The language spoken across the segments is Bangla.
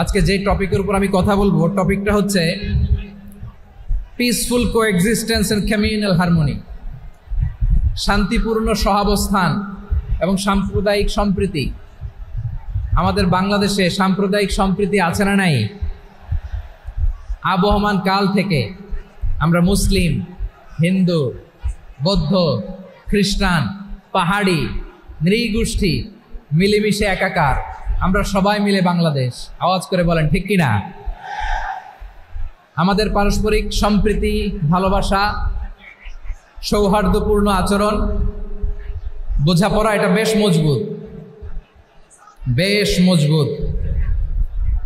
আজকে যে টপিকের উপর আমি কথা বলবো টপিকটা হচ্ছে peaceful coexistence and communal harmony, শান্তিপূর্ণ সহাবস্থান এবং সাম্প্রদায়িক সম্প্রীতি। আমাদের বাংলাদেশে সাম্প্রদায়িক সম্প্রীতি আছে না নাই? আবহমান কাল থেকে আমরা মুসলিম, হিন্দু, বৌদ্ধ, খ্রিস্টান, পাহাড়ি, নৃগোষ্ঠী মিলেমিশে একাকার, আমরা সবাই মিলে বাংলাদেশ। আওয়াজ করে বলেন ঠিক কিনা? আমাদের পারস্পরিক সম্প্রীতি, ভালোবাসা, সৌহার্দ্যপূর্ণ আচরণ, বোঝাপড়া এটা বেশ মজবুত।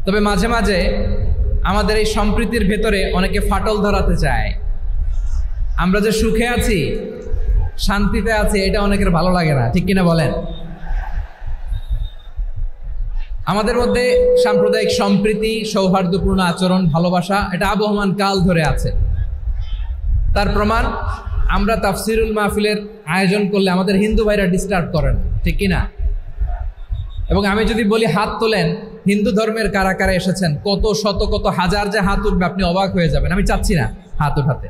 তবে মাঝে মাঝে আমাদের এই সম্প্রীতির ভেতরে অনেকে ফাটল ধরাতে চায়। আমরা যে সুখে আছি, শান্তিতে আছি, এটা অনেকের ভালো লাগে না, ঠিক কিনা বলেন? আমাদের মধ্যে সাম্প্রদায়িক সম্প্রীতি, সৌহার্দ্যপূর্ণ আচরণ, ভালোবাসা এটা আবহমান কাল ধরে আছে। তার প্রমাণ আমরা তাফসিরুল মাহফিলের আয়োজন করলে আমাদের হিন্দু ভাইরা ডিস্টার্ব করেন, ঠিক কিনা? এবং আমি যদি বলি হাত তোলেন, হিন্দু ধর্মের কারা কারা এসেছেন, কত শত কত হাজার যে হাত উঠবে, আপনি অবাক হয়ে যাবেন। আমি চাচ্ছি না হাত উঠাতে।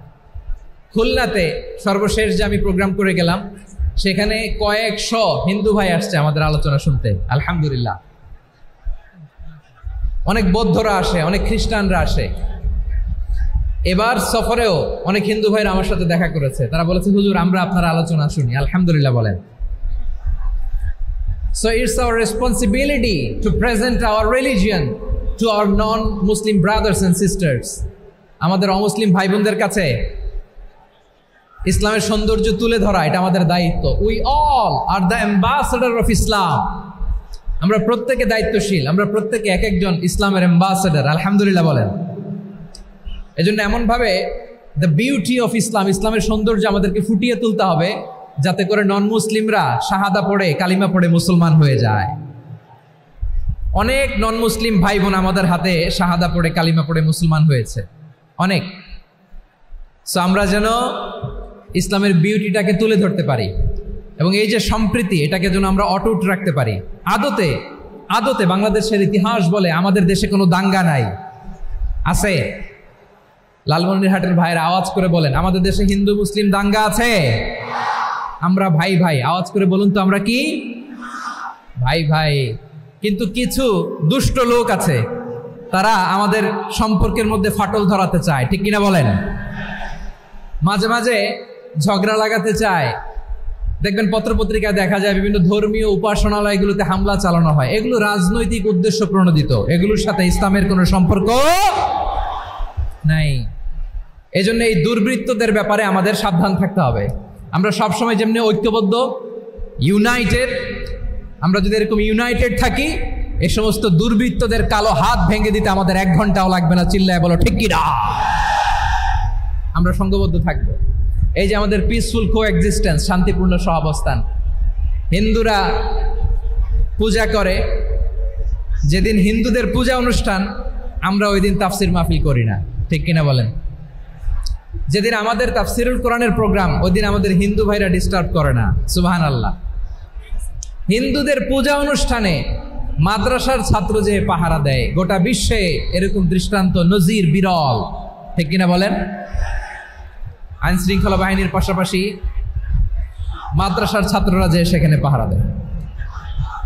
খুলনাতে সর্বশেষ যে আমি প্রোগ্রাম করে গেলাম, সেখানে কয়েকশো হিন্দু ভাই আসছে আমাদের আলোচনা শুনতে, আলহামদুলিল্লাহ। অনেক বৌদ্ধরা আসে, অনেক খ্রিস্টানরা আসে। এবার সফরেও অনেক হিন্দু ভাইরা আমার সাথে দেখা করেছে। তারা বলেছে, হুজুর আমরা আপনার আলোচনা শুনি, আলহামদুলিল্লাহ বলেন। So it's our responsibility to present our religion to our non-Muslim brothers and sisters. আমাদের অমুসলিম ভাই বোনদের কাছে ইসলামের সৌন্দর্য তুলে ধরা এটা আমাদের দায়িত্ব। We all are the ambassador of Islam. আমরা প্রত্যেকে দায়িত্বশীল, আমরা প্রত্যেকে এক একজন ইসলামের অ্যাম্বাসেডর, আলহামদুলিল্লাহ বলেন। এজন্য এমনভাবে দ্য বিউটি অফ ইসলাম, ইসলামের সৌন্দর্য আমাদেরকে ফুটিয়ে তুলতে হবে, যাতে করে নন মুসলিমরা শাহাদা পড়ে, কালিমা পড়ে মুসলমান হয়ে যায়। অনেক নন মুসলিম ভাই বোন আমাদের হাতে শাহাদা পড়ে, কালিমা পড়ে মুসলমান হয়েছে, অনেক। সো আমরা যেন ইসলামের বিউটিটাকে তুলে ধরতে পারি এবং এই যে সম্প্রীতি, এটাকে যেন আমরা অটুট রাখতে পারি। আদতে বাংলাদেশের ইতিহাস বলে আমাদের দেশে কোনো দাঙ্গা নাই, আছে? লালমনিরহাটের ভাইয়ের আওয়াজ করে বলেন, আমাদের দেশে হিন্দু মুসলিম দাঙ্গা আছে? আমরা ভাই ভাই, আওয়াজ করে বলুন তো, আমরা কি ভাই ভাই? কিন্তু কিছু দুষ্ট লোক আছে, তারা আমাদের সম্পর্কের মধ্যে ফাটল ধরাতে চায়, ঠিক কিনা বলেন? মাঝে মাঝে ঝগড়া লাগাতে চায়। দেখবেন পত্রপত্রিকায় দেখা যায় বিভিন্ন ধর্মীয় উপাসনালয়গুলোতে হামলা চালানো হয়। এগুলো রাজনৈতিক উদ্দেশ্য প্রণোদিত, এগুলোর সাথে ইসলামের কোনো সম্পর্ক নাই। এজন্য এই দুর্বৃত্তদের ব্যাপারে আমাদের সাবধান থাকতে হবে। আমরা সবসময় যেমনি ঐক্যবদ্ধ, ইউনাইটেড, আমরা যদি এরকম ইউনাইটেড থাকি, এই সমস্ত দুর্বৃত্তদের কালো হাত ভেঙে দিতে আমাদের 1 ঘন্টাও লাগবে না। চিল্লায় বলো ঠিক কিনা? আমরা সংঘবদ্ধ থাকবো। এই যে আমাদের পিসফুল কোএক্সিস্টেন্স, শান্তিপূর্ণ সহাবস্থান। হিন্দুরা পূজা করে, যেদিন হিন্দুদের পূজা অনুষ্ঠান, আমরা ওই দিন তাফসির মাহফিল করি না, ঠিক কিনা বলেন? যেদিন আমাদের তাফসিরুল কোরআনের প্রোগ্রাম, ওই দিন আমাদের হিন্দু ভাইরা ডিস্টার্ব করে না, সুবহানাল্লাহ। হিন্দুদের পূজা অনুষ্ঠানে মাদ্রাসার ছাত্র যে পাহারা দেয়, গোটা বিশ্বে এরকম দৃষ্টান্ত নজির বিরল, ঠিক কিনা বলেন? আইন শৃঙ্খলা বাহিনীর পাশাপাশি মাদ্রাসার ছাত্ররা যে সেখানে পাহারা দেয়,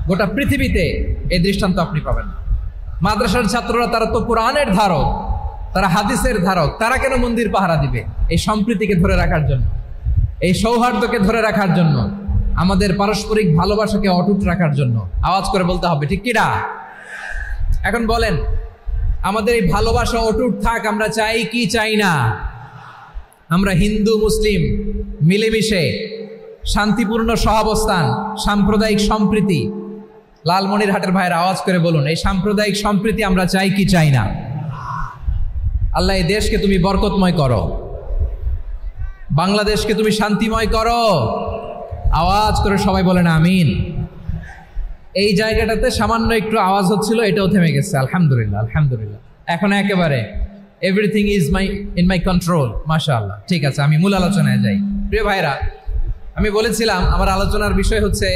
গোটা পৃথিবীতে এই দৃষ্টান্ত আপনি পাবেন। মাদ্রাসার ছাত্ররা, তারা তো কোরআনের ধারক, তারা হাদিসের ধারক, তারা কেন মন্দির পাহারা দিবে? এই সম্প্রীতিকে ধরে রাখার জন্য, এই সৌহার্দ্যকে ধরে রাখার জন্য, আমাদের পারস্পরিক ভালোবাসাকে অটুট রাখার জন্য। আওয়াজ করে বলতে হবে ঠিক কিনা? এখন বলেন, আমাদের এই ভালোবাসা অটুট থাক, আমরা চাই কি চাই না? আমরা হিন্দু মুসলিম মিলেমিশে শান্তিপূর্ণ সহাবস্থান, সাম্প্রদায়িক সম্প্রীতি। লালমনিরহাটের ভাইয়ের আওয়াজ করে বলুন, এই সাম্প্রদায়িক সম্প্রীতি আমরা চাই কি চাই না? আল্লাহ এই দেশকে তুমি বরকতময় করো, বাংলাদেশকে তুমি শান্তিময় করো। আওয়াজ করে সবাই বলেন আমিন। এই জায়গাটাতে সামান্য একটু আওয়াজ হচ্ছিল, এটাও থেমে গেছে, আলহামদুলিল্লাহ আলহামদুলিল্লাহ। এখন একেবারে everything is in my control, মাশাআল্লাহ। ঠিক আছে, আমি মূল আলোচনায় যাই। প্রিয় ভাইরা, আমি বলেছিলাম আমার আলোচনার বিষয় হচ্ছে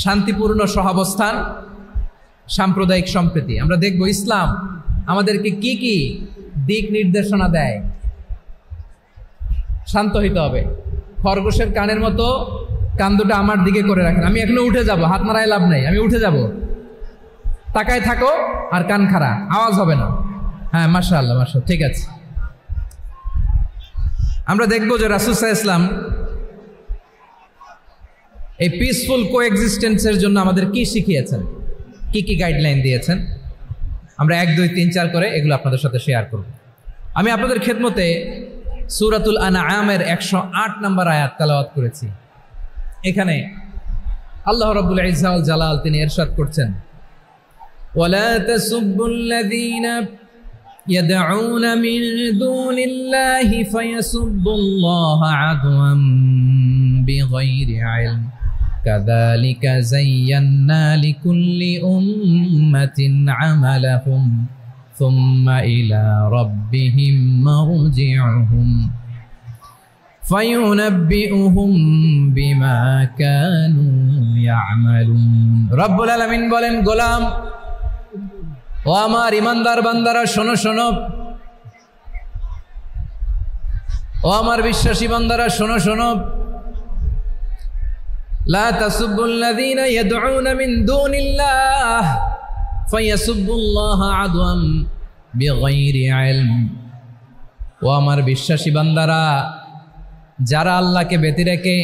শান্তিপূর্ণ সহাবস্থান সাম্প্রদায়িক সম্প্রীতি। আমরা দেখব ইসলাম আমাদেরকে কি কি দিক নির্দেশনা দেয়। শান্ত হইতে হবে, খরগোশের কানের মতো কান দুটো আমার দিকে করে রাখেন। আমি এখনো উঠে যাব, হাত মারায় লাভ নেই, আমি উঠে যাব। তাকায় থাকো আর কান খাড়া, আওয়াজ হবে না। হ্যাঁ, মাশাআল্লাহ মাশাআল্লাহ, ঠিক আছে। আমরা দেখব যে রাসূল সাল্লাল্লাহু আলাইহি ওয়াসাল্লাম এই পিসফুল কোএক্সিস্টেন্সের জন্য আমাদের কি শিখিয়েছেন, কি কি গাইডলাইন দিয়েছেন। আমরা 1 2 3 4 করে এগুলো আপনাদের সাথে শেয়ার করব। আমি আপনাদের খেদমতে সূরাতুল আনআমের 108 নম্বর আয়াত তেলাওয়াত করেছি। এখানে আল্লাহ রাব্বুল ইজ্জা ওয়াল জালাল তিনি ইরশাদ করছেন, ওয়ালা তাসুব্বুল্লাযীনা ইয়াদউনা মিন দুনিল্লাহি ফায়াসুব্বুল্লাহা আদওয়াম বিগাইরি ইলম কাযালিকা যায়্যান্না লিকুল্লি উম্মাতিন আমালাহুম সুম্মা ইলা রাব্বিহিম মারজিউহুম ফায়ুনাব্বিউহুম বিমা কানু ইয়ামালুন। রব্বুল আলামিন বলেন, গোলাম ও আমার ইমানদার বান্দারা শোনো শোনো, ও আমার বিশ্বাসী বান্দারা শোনো শোনো, লা তাসুব্বুল্লাযীনা ইয়াদউনা মিন দুনিল্লাহ ফায়াসুব্বুল্লাহা আদওয়াম বিগাইরি ইলম। ও আমার বিশ্বাসী বান্দারা, যারা আল্লাহকে ব্যতি রেখে,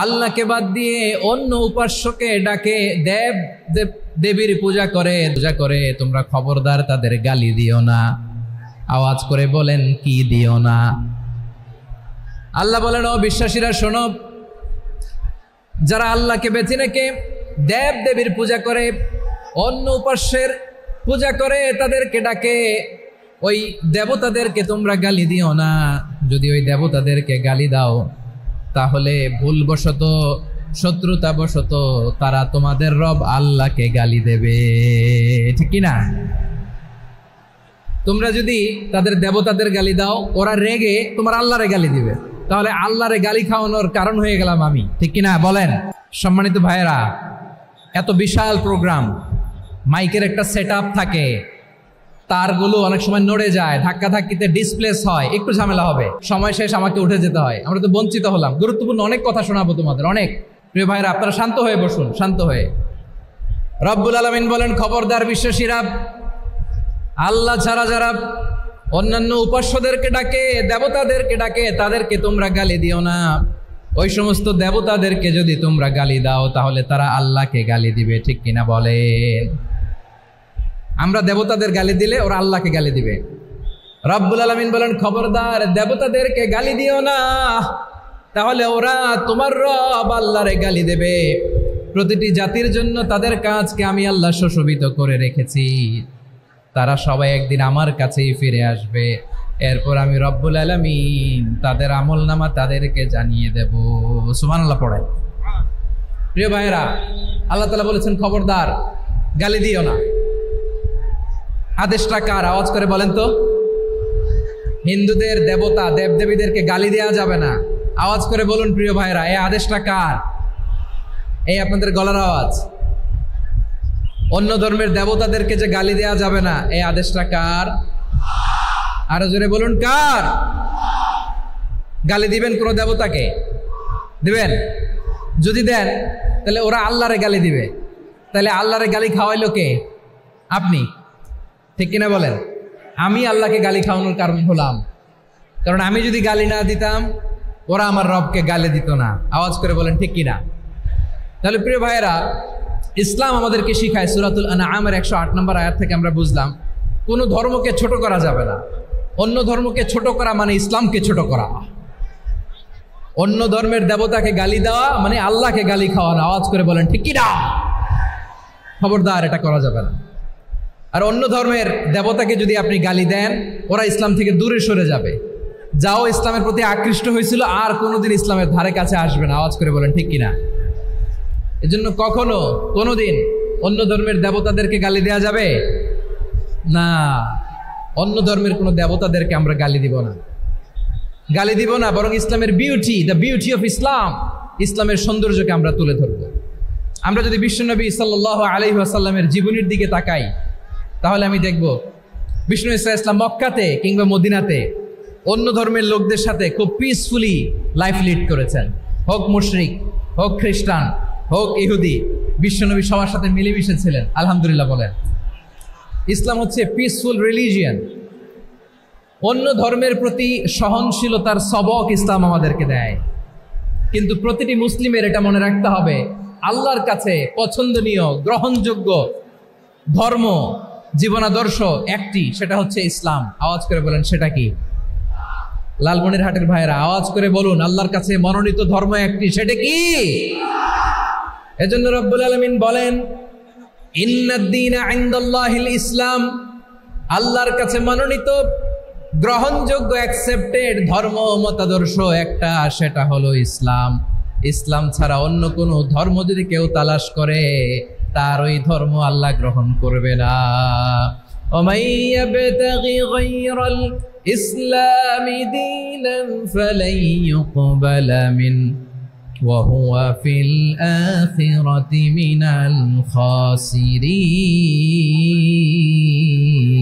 আল্লাহকে বাদ দিয়ে অন্য উপাস্যকে ডাকে, দেবীর পূজা করে, তোমরা খবরদার তাদের গালি দিও না। আওয়াজ করে বলেন, কি দিও না? আল্লাহ বলেন, ও বিশ্বাসীরা শোনো, যারা আল্লাহকে বেছে রেখে দেবীর পূজা করে, অন্য উপাস্যের পূজা করে, তাদেরকে ডাকে, ওই দেবতাদেরকে তোমরা গালি দিও না। যদি ওই দেবতাদেরকে গালি দাও তাহলে ভুলবশত, শত্রুতাবশত তারা তোমাদের রব আল্লাহকে গালি দেবে, ঠিক কি না? তোমরা যদি তাদের দেবতাদের গালি দাও, ওরা রেগে তোমার আল্লাহরে গালি দিবে, তাহলে আল্লাহরে গালি খাওয়ানোর কারণ হয়ে গেলাম আমি, ঠিক কি না? বলেন। সম্মানিত ভাইয়েরা, এত বিশাল প্রোগ্রাম, মাইকের একটা সেটআপ থাকে, তারগুলো অনেক সময় নড়ে যায়, ধাক্কা ধাক্কিতে ডিসপ্লেস হয়, একটু ঝামেলা হবে, সময় শেষ, আমাকে উঠে যেতে হয়, আমরা তো বঞ্চিত হলাম। গুরুত্বপূর্ণ অনেক কথা শোনাবো তোমাদের, অনেক। প্রিয় ভাইরা, আপনারা শান্ত হয়ে বসুন, শান্ত হয়ে। রব্বুল আলামিন বলেন, খবরদার বিশ্বাসীরা, আল্লাহ ছাড়া যারা অন্যান্য উপাস্যদেরকে ডাকে, দেবতাদেরকে ডাকে, তাদেরকে তোমরা গালি দিও না। ওই সমস্ত দেবতাদেরকে যদি তোমরা গালি দাও তাহলে তারা আল্লাহকে গালি দিবে, ঠিক কিনা বলেন? আমরা দেবতাদের গালি দিলে ওরা আল্লাহকে গালি দিবে। রব্বুল আলামিন বলেন, খবরদার দেবতাদেরকে গালি দিও না, তাহলে ওরা তোমার রব আল্লাহরে গালি দেবে। প্রতিটি জাতির জন্য তাদের কাজকে আমি আল্লাহ সুশোভিত করে রেখেছি, তারা সবাই একদিন আমার কাছেই ফিরে আসবে। এরপর আমি রব্বুল আলামিন তাদের আমলনামা তাদেরকে জানিয়ে দেব। সুবহানাল্লাহ পড়েন। প্রিয় ভাইয়েরা, আল্লাহ তাআলা বলেছেন, খবরদার গালি দিও না। আদেশটা কার? আওয়াজ করে বলেন তো। হিন্দুদের দেবতা দেবদেবীদেরকে গালি দেওয়া যাবে না। আওয়াজ করে বলুন প্রিয় ভাইরা, এই আদেশটা কার? এই আপনাদের গলার আওয়াজ। অন্য ধর্মের দেবতাদেরকে যে গালি দেওয়া যাবে না, এই আদেশটা কার? আরো জোরে বলুন, কার? গালি দিবেন কোন দেবতাকে? দিবেন? যদি দেন তাহলে ওরা আল্লাহরে গালি দিবে, তাহলে আল্লাহরে গালি খাওয়াইলো কে? আপনি, ঠিক কিনা বলেন? আমি আল্লাহকে গালি খাওয়ানোর কারণ হলাম, কারণ আমি যদি গালি না দিতাম ওরা আমার রবকে গালি দিত না। আওয়াজ করে বলেন ঠিক কিনা? তাহলে প্রিয় ভাইয়েরা, ইসলাম আমাদেরকে শিখায়, সূরাতুল আনআমের 108 নম্বর আয়াত থেকে আমরা বুঝলাম, কোনো ধর্মকে ছোট করা যাবে না। অন্য ধর্মকে ছোট করা মানে ইসলামকে ছোট করা। অন্য ধর্মের দেবতাকে গালি দেওয়া মানে আল্লাহকে গালি খাওয়ানো। আওয়াজ করে বলেন ঠিক কিনা? খবরদার, এটা করা যাবে না। আর অন্য ধর্মের দেবতাকে যদি আপনি গালি দেন, ওরা ইসলাম থেকে দূরে সরে যাবে। যাও ইসলামের প্রতি আকৃষ্ট হয়েছিল আর কোনোদিন ইসলামের ধারে কাছে আসবে না। আওয়াজ করে বলেন ঠিক কিনা? এজন্য কখনো কোনোদিন অন্য ধর্মের দেবতাদেরকে গালি দেওয়া যাবে না। অন্য ধর্মের কোনো দেবতাদেরকে আমরা গালি দিব না, গালি দিব না, বরং ইসলামের beauty, the beauty of Islam, ইসলামের সৌন্দর্যকে আমরা তুলে ধরব। আমরা যদি বিশ্বনবী সাল্লাল্লাহু আলাইহি ওয়াসাল্লামের জীবনীর দিকে তাকাই তাহলে আমি দেখব বিষ্ণু ইসলাম মক্কাতে কিংবা মদিনাতে অন্য ধর্মের লোকদের সাথে খুব পিসফুলি লাইফ লিড করেছেন। হোক মুশরিক, হোক খ্রিস্টান, হোক ইহুদি, বিশ্বনবী সবার সাথে মিলেমিশে ছিলেন। আলহামদুলিল্লাহ বলেন। ইসলাম হচ্ছে পিসফুল রিলিজিয়ান। অন্য ধর্মের প্রতি সহনশীলতার সবক ইসলাম আমাদেরকে দেয়, কিন্তু প্রতিটি মুসলিমের এটা মনে রাখতে হবে আল্লাহর কাছে পছন্দনীয় গ্রহণযোগ্য ধর্ম জীবনাদর্শ একটি, সেটা হচ্ছে ইসলাম। আওয়াজ করে বলেন সেটা কি? লালমনিরহাটের ভাইয়েরা আওয়াজ করে বলুন, আল্লাহর কাছে মনোনীত ধর্ম একটি, সেটা কি? এজন্য রব্বুল আলামিন বলেন ইন্নাদ-দীনা ইনদাল্লাহিল ইসলাম, আল্লাহর কাছে মনোনীত গ্রহণযোগ্য অ্যাকসেপ্টেড ধর্ম মতাদর্শ একটা, সেটা হলো ইসলাম। ইসলাম ছাড়া অন্য কোনো ধর্ম যদি কেউ তালাশ করে তার ওই ধর্ম আল্লাহ গ্রহণ করবে না। ওমাই ইয়াবতাগি গায়রাল ইসলামি দীনান ফালাই ইউকবালা মিন ওয়া হুয়া ফিল আখিরাতি মিনাল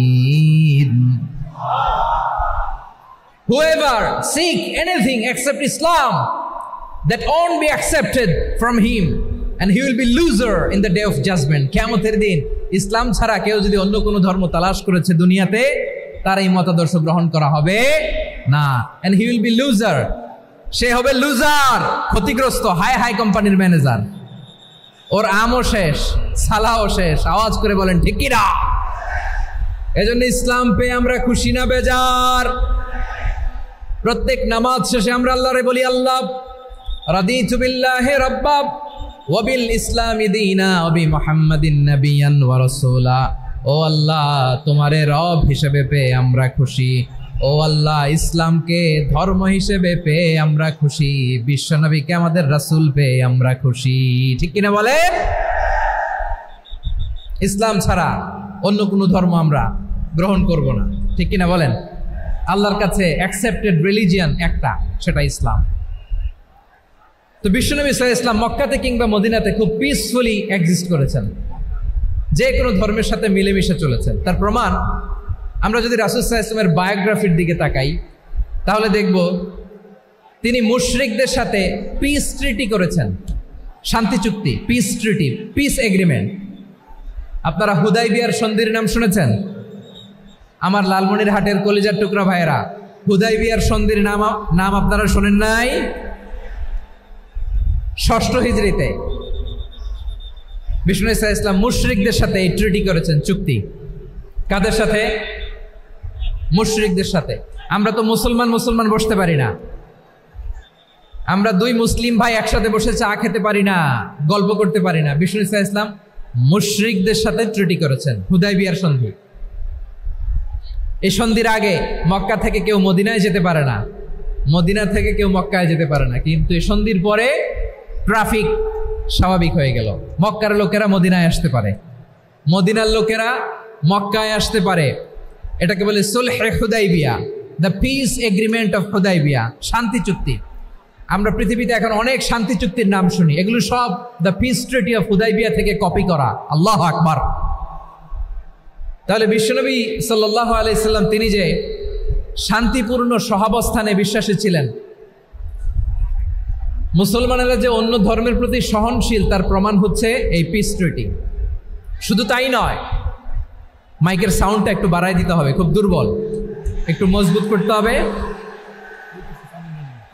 খাসিরিন। Whoever seek anything except Islam, that won't be accepted from him, and he will be loser in the day of judgment. কিয়ামতের দিন ইসলাম ছাড়া কেউ যদি অন্য কোনো ধর্ম তালাশ করেছে দুনিয়াতে, তার এই মতাদর্শ গ্রহণ করা হবে না, and he will be loser. সে হবে লুজার, ক্ষতিগ্রস্ত, হাই কোম্পানির ম্যানেজার। ওর আমও শেষ, সালাও শেষ। আওয়াজ করে বলেন ঠিক কি না? এজন্য ইসলাম পেয়ে আমরা খুশি না বেজার? প্রত্যেক নামাজ শেষে আমরা আল্লাহরে বলি, আল্লাহ রাদিতু বিল্লাহি রাব্বা ওয়া বিল ইসলামি দীনা ওয়া বি মুহাম্মাদিন নাবিয়ান ওয়া রাসূলা। ও আল্লাহ, তোমারে রব হিসেবে পেয়ে আমরা খুশি। ও আল্লাহ, ইসলামকে ধর্ম হিসেবে পেয়ে আমরা খুশি। বিশ্বনবীকে আমাদের রাসূল পেয়ে আমরা খুশি। ঠিক কিনা বলে? ইসলাম ছাড়া অন্য কোনো ধর্ম আমরা গ্রহণ করব না। ঠিক কিনা বলেন? আল্লাহর কাছে অ্যাকসেপ্টেড রিলিজিয়ান একটা, সেটা ইসলাম। তো বিশ্বনবী সাল্লাল্লাহু আলাইহি ওয়াসাল্লাম মক্কাতে কিংবা মদিনাতে খুব পিসফুলি এক্সিস্ট করেছেন, যে কোনো ধর্মের সাথে মিলেমিশে চলেছেন। তার প্রমাণ আমরা যদি রাসূল সাল্লাল্লাহু আলাইহি ওয়াসাল্লামের বায়োগ্রাফির দিকে তাকাই তাহলে দেখব তিনি মুশরিকদের সাথে পিস ট্রিটি করেছেন, শান্তি চুক্তি, পিস ট্রিটি, পিস এগ্রিমেন্ট। আপনারা হুদাইবিয়ার সন্ধির নাম শুনেছেন? আমার লালমনিরহাটের কলিজার টুকরা ভাইয়েরা, হুদাইবিয়ার সন্ধির নাম আপনারা শোনেন নাই? 6ষ্ঠ হিজরিতে বিষ্ণু ইসলাম মুশরিকদের সাথে এই ট্রিটি করেছেন, চুক্তি। কাদের সাথে? মুশরিকদের সাথে। আমরা তো মুসলমান বসতে পারি না। আমরা দুই মুসলিম ভাই একসাথে বসে চা খেতে পারি না, গল্প করতে পারি না। বিষ্ণু ইসলাম মুশরিকদের সাথে ট্রিটি করেছেন, হুদাইবিয়ার সন্ধি। এই সন্ধির আগে মক্কা থেকে কেউ মদিনায় যেতে পারে না, মদিনা থেকে কেউ মক্কায় যেতে পারে না। কিন্তু এই সন্ধির পরে ট্রাফিক স্বাভাবিক হয়ে গেল। মক্কার লোকেরা মদিনায় আসতে পারে, মদিনার লোকেরা মক্কায় আসতে পারে। এটাকে বলে সুলহে Hudaybiyyah, the peace agreement of Hudaybiyyah, শান্তি চুক্তি। আমরা পৃথিবীতে এখন অনেক শান্তি চুক্তির নাম শুনি, এগুলো সব the piece treaty of Hudaibiya থেকে কপি করা। আল্লাহু আকবার। তাহলে বিশ্বনবী সাল্লাল্লাহু আলাইহি সাল্লাম তিনি যে শান্তিপূর্ণ সহাবস্থানে বিশ্বাসী ছিলেন, মুসলমানেরা যে অন্য ধর্মের প্রতি সহনশীল, তার প্রমাণ হচ্ছে এই পিস ট্রিটি। শুধু তাই নয়, মাইকের সাউন্ডটা একটু বাড়ায় দিতে হবে, খুব দুর্বল, একটু মজবুত করতে হবে,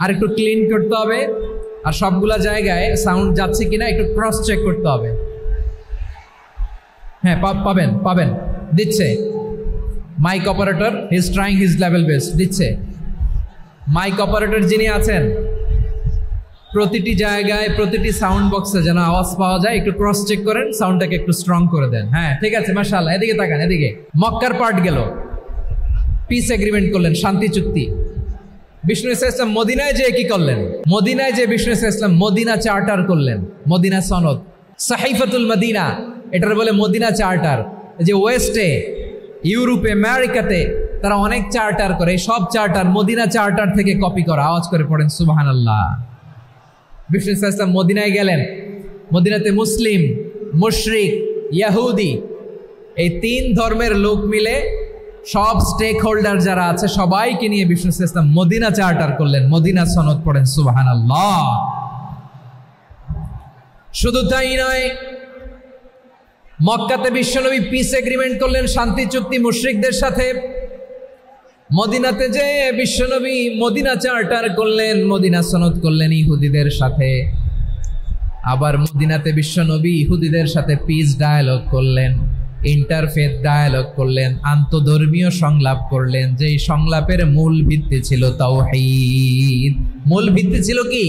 আর একটু ক্লিন করতে হবে, আর সবগুলা জায়গায় সাউন্ড যাচ্ছে কিনা একটু ক্রস চেক করতে হবে। হ্যাঁ, পাবেন দিচ্ছে mike operator, he is trying his level best, দিচ্ছে। মাইক অপারেটর যিনি আছেন, প্রতিটি জায়গায় প্রতিটি সাউন্ড বক্সে যেন আওয়াজ পাওয়া যায়, একটু ক্রস চেক করেন, সাউন্ডটাকে একটু স্ট্রং করে দেন। হ্যাঁ, ঠিক আছে, মাশাআল্লাহ। এদিকে তাকান, এদিকে। মক্কার পার্ট গেল, পিস এগ্রিমেন্ট করলেন, শান্তি চুক্তি। বিষ্ণু ইসলাম মদিনায় যে কি করলেন? মদিনায় যে বিষ্ণু ইসলাম মদিনা চার্টার করলেন, মদিনা সনদ, সাহিফাতুল মদিনা, এটার বলে মদিনা চার্টার। যে ওয়েস্টে, ইউরোপে, আমেরিকাতে তারা অনেক চার্টার করে, সব চার্টার মদিনা চার্টার থেকে কপি করা। আওয়াজ করে পড়েন সুবহানাল্লাহ। বিষ্ণু ইসলাম মদিনায় গেলেন, মদিনাতে মুসলিম, মুশরিক, ইহুদি, এই তিন ধর্মের লোক মিলে সব স্টেক হোল্ডার যারা আছে সবাইকে নিয়ে বিষ্ণু ইসলাম মদিনা চার্টার করলেন, মদিনা সনদ পড়েন সুবহানাল্লাহ। শুধু তাই নয়, মক্কাতে বিশ্বনবী পিস এগ্রিমেন্ট করলেন, শান্তি চুক্তি মুশরিকদের সাথে। মদিনাতে যে বিশ্বনবী মদিনা চার্টার করলেন, মদিনা সনদ করলেন ইহুদিদের সাথে। আবার মদিনাতে বিশ্বনবী ইহুদিদের সাথে পিস ডায়ালগ করলেন, ইন্টারফেথ ডায়ালগ করলেন, আন্তধর্মীয় সংলাপ করলেন, যেই সংলাপের মূল ভিত্তি ছিল তাওহীদ। মূল ভিত্তি ছিল কি?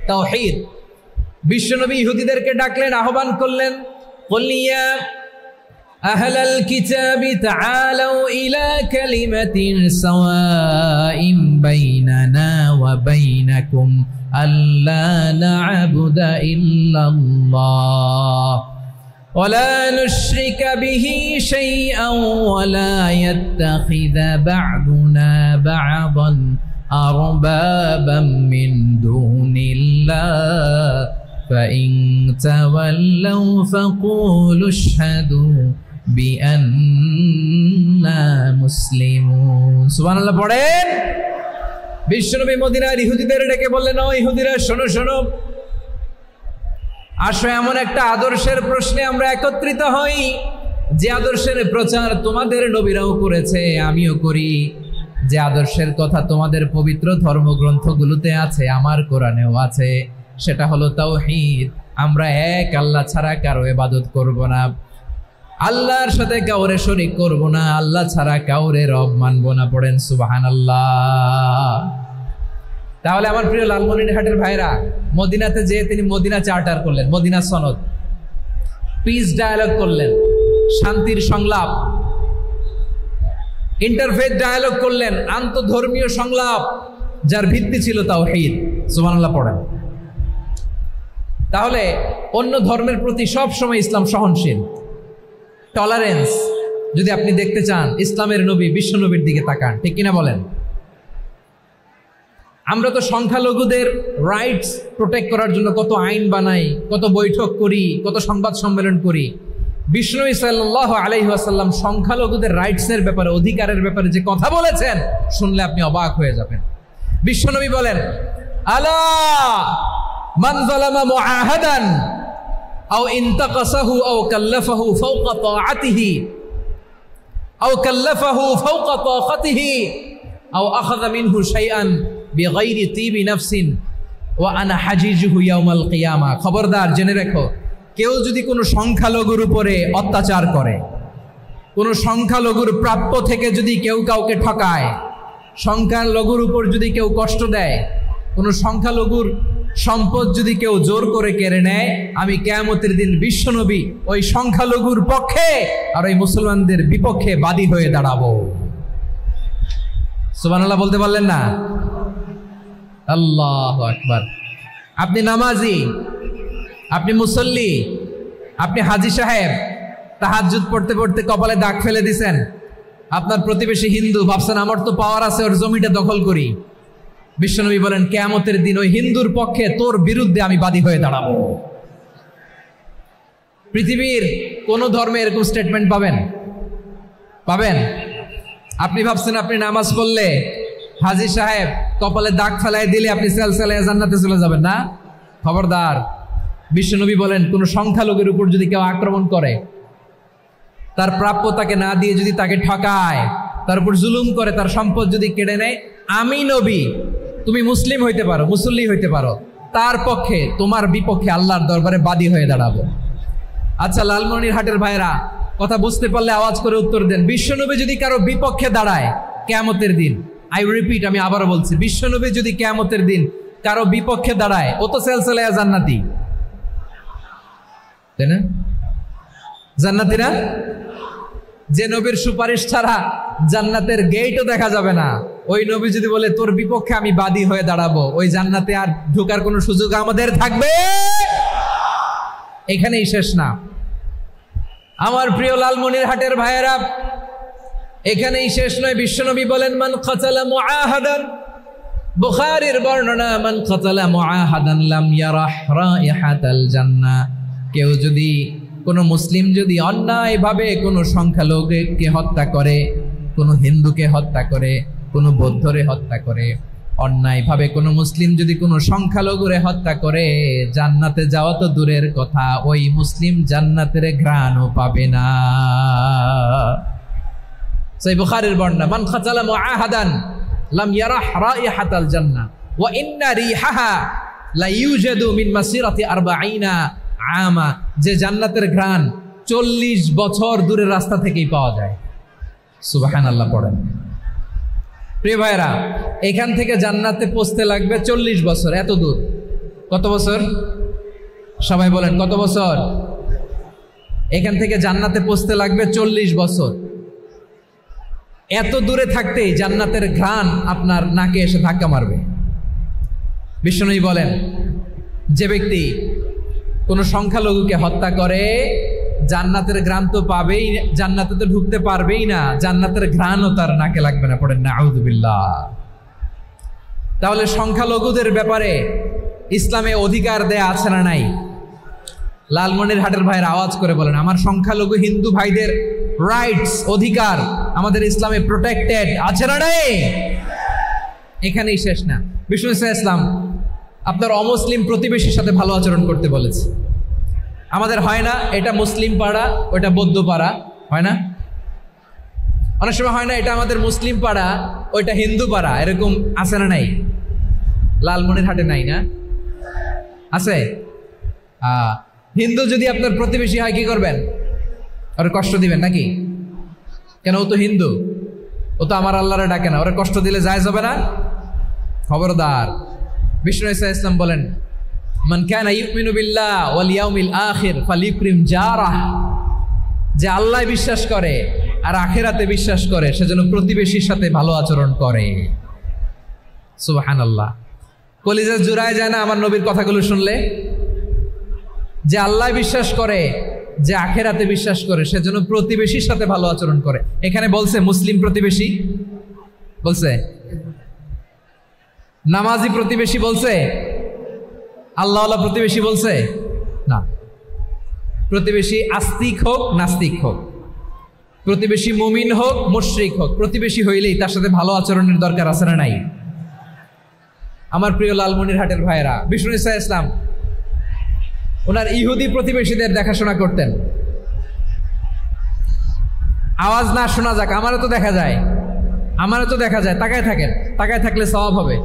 তাওহীদ। বিশ্বনবী ইহুদিদেরকে ডাকলেন, আহ্বান করলেন, কুল ইয়া আহলাল কিতাবি তাআলাউ ইলা কালিমাতিন সাওয়াইন বাইনানা ওয়া বাইনাকুম আল্লা না'বুদা ইল্লাল্লাহ ওয়ালা নুশরিকা বিহি শাইআন ওয়ালা ইয়াত্তাখিযা বা'দুনা বা'দান আরবাবাম মিন দুনিল্লাহ فإن تولوا فقولوا اشهدوا بأننا مسلمون সুবহানাল্লাহ পড়েন। বিশ্বনবী মদিনার ইহুদিদের ডেকে বললেন, ও ইহুদিরা শোনো শোনো, আসো এমন একটা আদর্শের প্রশ্নে আমরা একত্রিত হই যে আদর্শের প্রচার তোমাদের নবীরাও করেছে, আমিও করি। যে আদর্শের কথা তোমাদের পবিত্র ধর্মগ্রন্থগুলোতে আছে, আমার কোরআনেও আছে, সেটা হলো তাওহীদ। আমরা এক আল্লাহ ছাড়া কারো ইবাদত করব না, আল্লাহর সাথে কাউরে শরীক করব না, আল্লাহ ছাড়া কাউরে রব মানব না। পড়েন সুবহানাল্লাহ। তাহলে আমার প্রিয় লালমনিরহাটের ভাইরা, মদিনাতে যে তিনি মদিনা চার্টার করলেন, মদিনা সনদ, পিস ডায়ালগ করলেন, শান্তির সংলাপ, ইন্টারফেথ ডায়ালগ করলেন, আন্তধর্মীয় সংলাপ, যার ভিত্তি ছিল তাওহীদ। সুবহানাল্লাহ পড়েন। তাহলে অন্য ধর্মের প্রতি সব সময় ইসলাম সহনশীল, টলারেন্স। যদি আপনি দেখতে চান ইসলামের নবী বিশ্ব নবীর দিকে তাকান, ঠিক কিনা বলেন? আমরা তো সংখ্যালঘুদের রাইটস প্রোটেক্ট করার জন্য কত আইন বানাই, কত বৈঠক করি, কত সংবাদ সম্মেলন করি। বিষ্ণু সাল্লাল্লাহু আলাইহি ওয়াসাল্লাম সংখ্যালঘুদের রাইটসের ব্যাপারে, অধিকারের ব্যাপারে যে কথা বলেছেন, শুনলে আপনি অবাক হয়ে যাবেন। বিশ্বনবী বলেন, আলা মান যালামা মুআহাদান আও ইনতাকাসাহু আও কাল্লাফাহু ফাওকা তাআতিহি আও কাল্লাফাহু ফাওকা তাকাতিহি আও আখাযা মিনহু শাইআন বিগাইরি তিবি নাফসিন ওয়া আনা হাজিজুহু ইয়াউমাল কিয়ামা। খবরদার, জেনে রেখো, কেউ যদি কোনো সংখ্যালঘুর উপরে অত্যাচার করে, কোনো সংখ্যালঘুর প্রাপ্য থেকে যদি কেউ কাউকে ঠকায়, সংখ্যালঘুর উপর যদি কেউ কষ্ট দেয়, কোনো সংখ্যালঘুর সম্পদ যদি কেউ জোর করে কেড়ে নেয়, আমি কিয়ামতের দিন বিশ্বনবী ওই সংখ্যালঘুর পক্ষে আর ওই মুসলমানদের বিপক্ষে বাদী হয়ে দাঁড়াবো। সুবহানাল্লাহ বলতে পারলেন না? আল্লাহু আকবার। আপনি নামাজি, আপনি মুসল্লি, আপনি হাজী সাহেব, তাহাজ্জুদ পড়তে পড়তে কপালে দাগ ফেলে দিছেন, আপনার প্রতিবেশী হিন্দু, ভাবছেন আমার তো পাওয়ার আছে, ওর জমিটা দখল করি। বিশ্বনবী বলেন, কিয়ামতের দিন ওই হিন্দুর পক্ষে তোর বিরুদ্ধে আমি বাদী হয়ে দাঁড়াবো। পৃথিবীর কোন ধর্মে এরকম স্টেটমেন্ট পাবেন? পাবেন? আপনি ভাবছেন আপনি নামাজ পড়লে, হাজী সাহেব কপালে দাগ ফেলাই দিলে আপনি সেলসেলায় জান্নাতে চলে যাবেন না? খবরদার। বিশ্বনবী বলেন, কোন সংখ্যালঘুর উপর যদি কেউ আক্রমণ করে, তার প্রাপ্য তাকে না দিয়ে যদি তাকে ঠকায়, তার উপর জুলুম করে, তার সম্পদ যদি কেড়ে নেয়, আমি নবী, তুমি মুসলিম হইতে পারো, মুসল্লি হইতে পারো, তার পক্ষে তোমার বিপক্ষে আল্লাহর দরবারে বাদী হয়ে দাঁড়াবো। আচ্ছা লালমনিরহাটের ভাইরা, কথা বুঝতে পারলে আওয়াজ করে উত্তর দেন। বিশ্বনবী যদি কারো বিপক্ষে দাঁড়ায় কিয়ামতের দিন, আই রিপিট, আমি আবারও বলছি, বিশ্বনবী যদি কিয়ামতের দিন কারো বিপক্ষে দাঁড়ায়, ও তো সেলসেলায়া জান্নাতি, তাই না? জান্নাতি না? যে নবীর সুপারিশ ছাড়া জান্নাতের গেটও দেখা যাবে না, ওই নবী যদি বলে তোর বিপক্ষে আমি বাদী হয়ে দাঁড়াবো, ওই জান্নাতে আর ঢোকার কোনো সুযোগ আমাদের থাকবে? এখানেই শেষ না আমার প্রিয় লালমনিরহাটের ভাইয়েরা, এখানেই শেষ নয়। বিশ্বনবী বলেন, মান কাতালা মুআহাদান বুখারীর বর্ণনা, মান কাতালা মুআহাদান লাম ইয়ারাহ রাইহাতাল জান্নাহ, কেউ যদি কোনো মুসলিম যদি অন্যায়ভাবে কোনো সংখ্যালঘুকে হত্যা করে, কোনো হিন্দুকে হত্যা করে, কোনো বৌদ্ধরে হত্যা করে, অন্যায়ভাবে কোনো মুসলিম যদি কোনো সংখ্যালঘুরে হত্যা করে, জান্নাতে যাওয়া তো দূরের কথা, ওই মুসলিম জান্নাতের ঘ্রাণও পাবে না। সহিহ বুখারীর বর্ণনা, মান কাতালা মুআহাদান লাম ইয়ারাহ রাইহাতাল জান্নাহ ওয়া ইন্না রিহাহা লা ইউজাদু মিন মাসিরাতি 40 আমা, যে জান্নাতের ঘ্রাণ 40 বছর দূরের রাস্তা থেকেই পাওয়া যায়। সুবহানাল্লাহ পড়েন। প্রিয় ভাইরা, এখান থেকে জান্নাতে পৌঁছতে লাগবে 40 বছর। এত দূর, কত বছর? সবাই বলেন কত বছর? এখান থেকে জান্নাতে পৌঁছতে লাগবে 40 বছর। এত দূরে থাকতেই জান্নাতের ঘ্রাণ আপনার নাকে এসে ধাক্কা মারবে। বিষ্ণুই বলেন, যে ব্যক্তি কোনো সংখ্যালঘুকে হত্যা করে জান্নাতের ঘ্রাণ তো পাবেই, জান্নাতে তো ঢুকতে পারবেই না, জান্নাতের ঘ্রাণও তার নাকে লাগবে না। পড়েন না আউযুবিল্লাহ। তাহলে সংখ্যালঘুদের ব্যাপারে ইসলামে অধিকার দেয়া আছে না নাই? লালমনিরহাটের ভাইয়ের আওয়াজ করে বলেন, আমার সংখ্যালঘু হিন্দু ভাইদের রাইটস, অধিকার আমাদের ইসলামে প্রোটেক্টেড আছে না নাই? এখানেই শেষ না। বিষ্ণু ইসলাম আপনার অমুসলিম প্রতিবেশীর সাথে ভালো আচরণ করতে বলেছে। আমাদের হয় না, এটা মুসলিম পাড়া, ওটা বৌদ্ধ পাড়া, হয় না? অনেক সময় হয় না, এটা আমাদের মুসলিম পাড়া, ওইটা হিন্দু পাড়া, এরকম আছে না নাই? লালমনিরহাটে নাই না? আছে? হিন্দু যদি আপনার প্রতিবেশী হয় কি করবেন? ওরা কষ্ট দিবেন নাকি? কেন? ও তো হিন্দু, ও তো আমার আল্লাহরে ডাকে না, ওরা কষ্ট দিলে জায়েজ হবে না? খবরদার। বিষ্ণু ইসলাম বলেন, মান কানা ইউমিনু বিল্লাহ ওয়াল ইয়াউমিল আখির ফালিউকরিম জারাহ, যে আল্লাহ বিশ্বাস করে আর আখিরাতে বিশ্বাস করে সেজন্য প্রতিবেশীর সাথে ভালো আচরণ করে। সুবহানাল্লাহ। কলিজা জুড়ায় যায় না আমার নবীর কথাগুলো শুনলে? যে আল্লাহ বিশ্বাস করে, যে আখিরাতে বিশ্বাস করে সেজন্য প্রতিবেশীর সাথে ভালো আচরণ করে। এখানে বলছে মুসলিম প্রতিবেশী বলছে, নামাজি প্রতিবেশী বলছে, আল্লাহওয়ালা প্রতিবেশী বলছে না। প্রতিবেশী আস্তিক হোক নাস্তিক হোক, প্রতিবেশী মুমিন হোক মুশরিক হোক, প্রতিবেশী হইলেই তার সাথে ভালো আচরণের দরকার আছে না নাই? আমার প্রিয় লালমনিরহাটের ভাইয়েরা, বিষ্ণু ইসলাম ওনার ইহুদি প্রতিবেশীদের দেখাশোনা করতেন। আওয়াজ না শোনা যাক, আমারও তো দেখা যায়, আমারও তো দেখা যায়। তাকায় থাকেন, তাকায় থাকলে সওয়াব হবে।